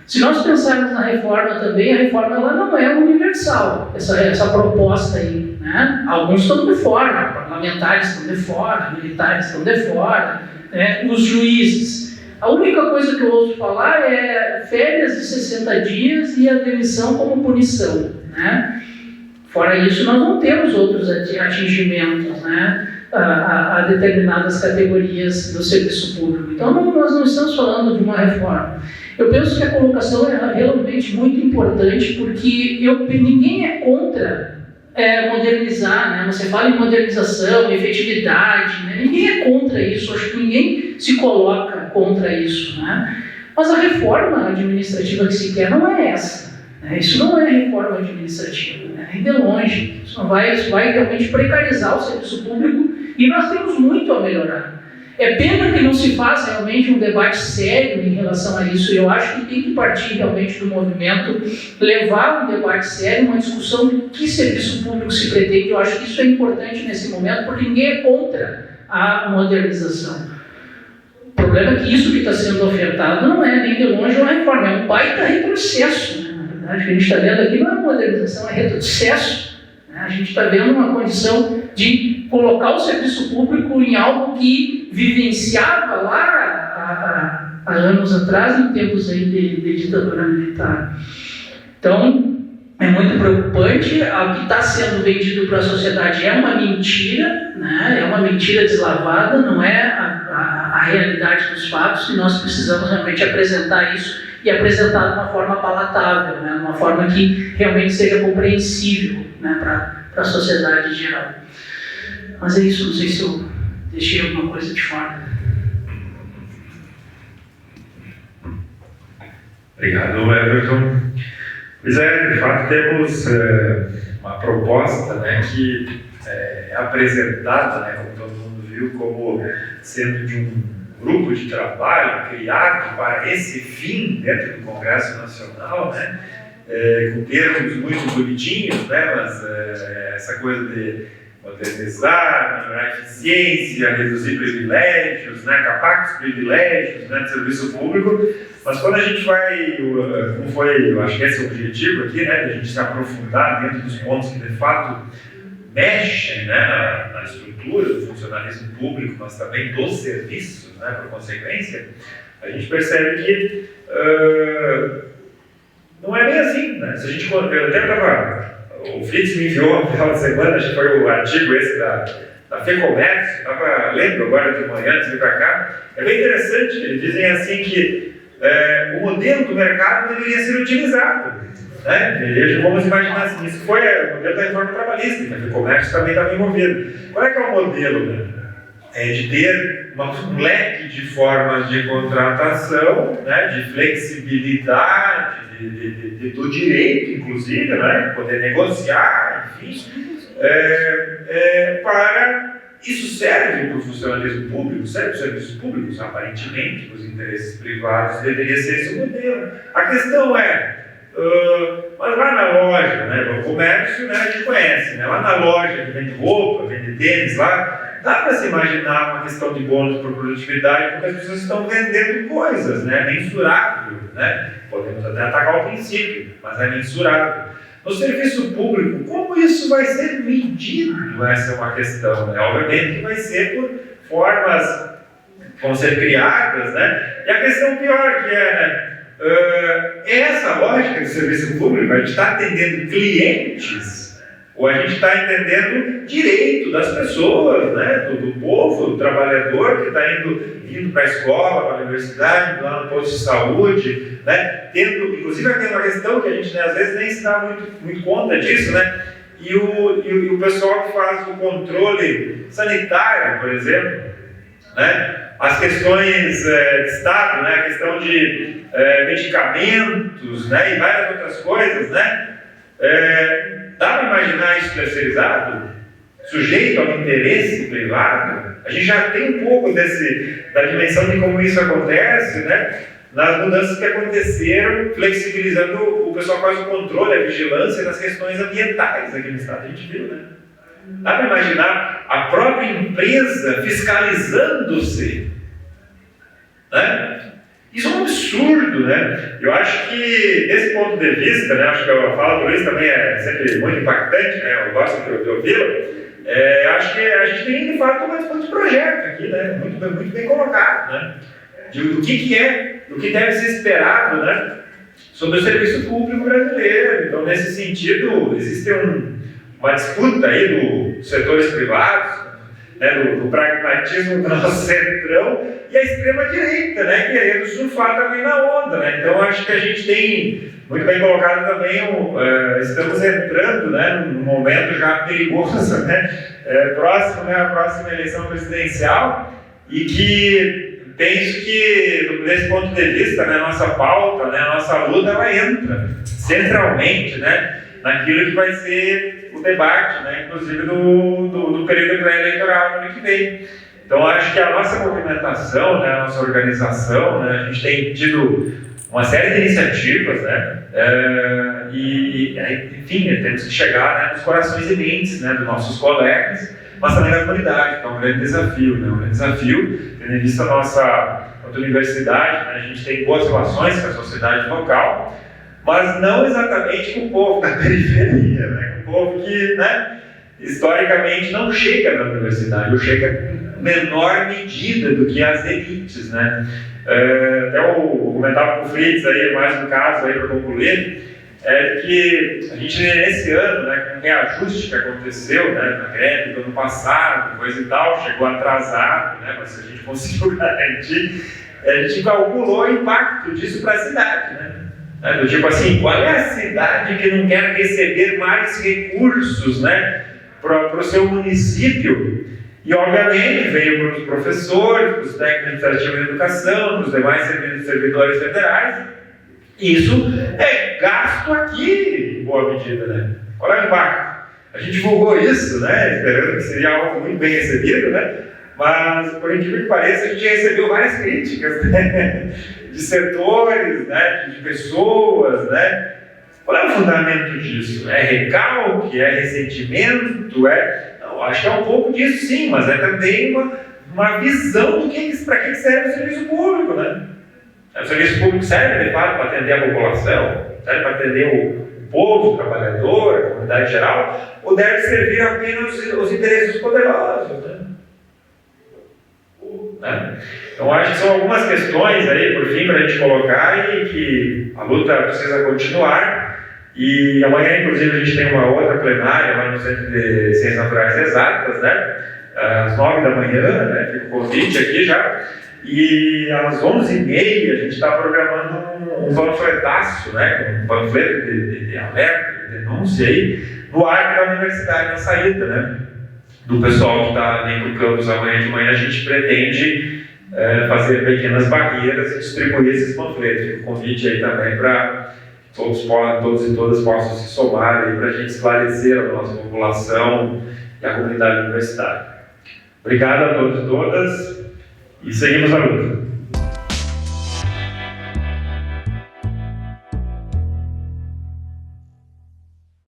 Se nós pensarmos na reforma também, a reforma ela não é universal, essa proposta aí, né? Alguns estão de fora, parlamentares estão de fora, militares estão de fora, né? Os juízes. A única coisa que eu ouço falar é férias de 60 dias e a demissão como punição, né? Fora isso, nós não temos outros atingimentos, né, a determinadas categorias do serviço público. Então, nós não estamos falando de uma reforma. Eu penso que a colocação é realmente muito importante, porque ninguém é contra modernizar, né? Você fala em modernização, efetividade, né? Ninguém é contra isso, acho que ninguém se coloca contra isso, né? Mas a reforma administrativa que se quer não é essa, né? Isso não é reforma administrativa, né? Nem de longe. Isso vai realmente precarizar o serviço público e nós temos muito a melhorar. É pena que não se faça realmente um debate sério em relação a isso. Eu acho que tem que partir realmente do movimento, levar um debate sério, uma discussão de que serviço público se pretende. Eu acho que isso é importante nesse momento, porque ninguém é contra a modernização. O problema é que isso que está sendo ofertado não é nem de longe uma reforma, é um baita retrocesso, né? Na verdade, o que a gente está vendo aqui não é modernização, é retrocesso, né? A gente está vendo uma condição de colocar o serviço público em algo que vivenciava lá há anos atrás, em tempos aí de ditadura militar. Então, é muito preocupante. O que está sendo vendido para a sociedade é uma mentira, né? É uma mentira deslavada, não é a realidade dos fatos, e nós precisamos realmente apresentar isso e apresentar de uma forma palatável, né? Uma forma que realmente seja compreensível, né, para a sociedade em geral. Mas é isso, não sei se eu deixei alguma coisa de fora. Obrigado, Everton. Pois é, de fato temos uma proposta, né, que é apresentada, né, como todo mundo viu, como sendo de um grupo de trabalho criado para esse fim dentro do Congresso Nacional, né, com termos muito bonitinhos, né, mas essa coisa de modernizar, melhorar a eficiência, reduzir privilégios, né, acabar com os privilégios, né, do serviço público. Mas quando a gente vai, como foi, eu acho que esse é o objetivo aqui, né, de a gente se aprofundar dentro dos pontos que de fato mexem, né, na estrutura do funcionalismo público, mas também dos serviços, né, por consequência, a gente percebe que não é bem assim, né? Se a gente, o Fritz me enviou no final de semana, acho que foi o artigo esse da FEComércio, estava lendo agora de manhã, antes de vir para cá. É bem interessante, eles dizem assim que o modelo do mercado deveria ser utilizado. Né? Vamos imaginar assim, isso foi o modelo da reforma trabalhista, que a FEComércio também estava envolvido. Qual é que é o modelo? Né? É de ter um leque de formas de contratação, né? De flexibilidade, do direito, inclusive, né? Poder negociar, enfim, para... Isso serve para o funcionalismo público, serve para os serviços públicos, aparentemente, para os interesses privados, deveria ser esse o modelo. A questão mas lá na loja, né, no comércio, né, a gente conhece, né, lá na loja que vende roupa, vende tênis, lá, dá para se imaginar uma questão de bônus por produtividade, porque as pessoas estão vendendo coisas, né, mensurável, né, podemos até atacar o princípio, mas é mensurável. No serviço público, como isso vai ser medido? Essa é uma questão, né? Obviamente que vai ser por formas que vão ser criadas, né? E a questão pior que essa lógica do serviço público, a gente está atendendo clientes ou a gente está entendendo direito das pessoas, né? do povo, do trabalhador que está indo para a escola, para a universidade, indo lá no posto de saúde, né? Inclusive tem uma questão que a gente, né, às vezes nem se dá muito conta disso, né? E o pessoal que faz o controle sanitário, por exemplo, né? As questões de Estado, né? A questão de medicamentos, né? E várias outras coisas, né? Dá para imaginar isso terceirizado? Sujeito ao interesse privado? A gente já tem um pouco da dimensão de como isso acontece, né? Nas mudanças que aconteceram, flexibilizando o pessoal faz o controle, a vigilância das questões ambientais aqui no Estado. A gente viu, né? Dá para imaginar a própria empresa fiscalizando-se, né? Isso é um absurdo, né? Eu acho que, desse ponto de vista, né, acho que a fala do Luiz também é sempre muito impactante, né? Eu gosto de ouvi-lo. Acho que a gente tem, de fato, uma discussão de projeto aqui, né? Muito bem colocado, né? Do que deve ser esperado, né? Sobre o serviço público brasileiro. Então, nesse sentido, existe uma disputa aí dos setores privados, né, do pragmatismo do nosso centrão e a extrema-direita, né, querendo surfar também na onda, né? Então, acho que a gente tem, muito bem colocado também, estamos entrando, né, num momento já perigoso, né, próximo, né, à próxima eleição presidencial, e que penso que, desse ponto de vista, né, a nossa pauta, né, a nossa luta, ela entra centralmente, né, naquilo que vai ser o debate, né, inclusive do período pré-eleitoral no ano que vem. Então, acho que a nossa movimentação, né, a nossa organização, né, a gente tem tido uma série de iniciativas, né, enfim, temos que chegar, né, nos corações e mentes, né, dos nossos colegas, mas também da comunidade, que é um grande desafio, né, um grande desafio, tendo em vista a nossa universidade, né, a gente tem boas relações com a sociedade local, mas não exatamente com o povo da periferia, né? Com o povo que, né, historicamente não chega na universidade, ou chega em menor medida do que as elites, né? Até o comentário com o Fritz, aí, mais um caso para concluir, que a gente nesse ano, né, com o reajuste que aconteceu, né, na greve do ano passado, coisa e tal, chegou atrasado, né, mas a gente conseguiu garantir, a gente calculou o impacto disso para a cidade, né? Do tipo assim, qual é a cidade que não quer receber mais recursos, né, para o seu município? E, obviamente, veio para os professores, para os técnicos administrativos de educação, para os demais servidores federais. Isso é gasto aqui, em boa medida, né? Qual é o impacto? A gente divulgou isso, né, esperando que seria algo muito bem recebido, né? Mas, por incrível que pareça, a gente recebeu várias críticas, né? De setores, né? De pessoas, né? Qual é o fundamento disso? É recalque? É ressentimento? Não, acho que é um pouco disso, sim, mas é também uma visão do para que serve o serviço público, né? O serviço público serve, de fato, para atender a população, serve para atender o povo, o trabalhador, a comunidade geral, ou deve servir apenas os interesses dos poderosos, né? Então, acho que são algumas questões aí, por fim, para a gente colocar e que a luta precisa continuar. E amanhã, inclusive, a gente tem uma outra plenária lá no Centro de Ciências Naturais Exatas, né? Às 9 da manhã, né? Fica o convite aqui já. E às 11h30 a gente está programando um panfletaço, né? Um panfleto de alerta, de denúncia aí, no arco da universidade, na saída, né? Do pessoal que está dentro do campus amanhã de manhã, a gente pretende fazer pequenas barreiras e distribuir esses panfletos. Fica o convite aí também para todos e todas possam se somar para a gente esclarecer a nossa população e a comunidade universitária. Obrigado a todos e todas e seguimos a luta.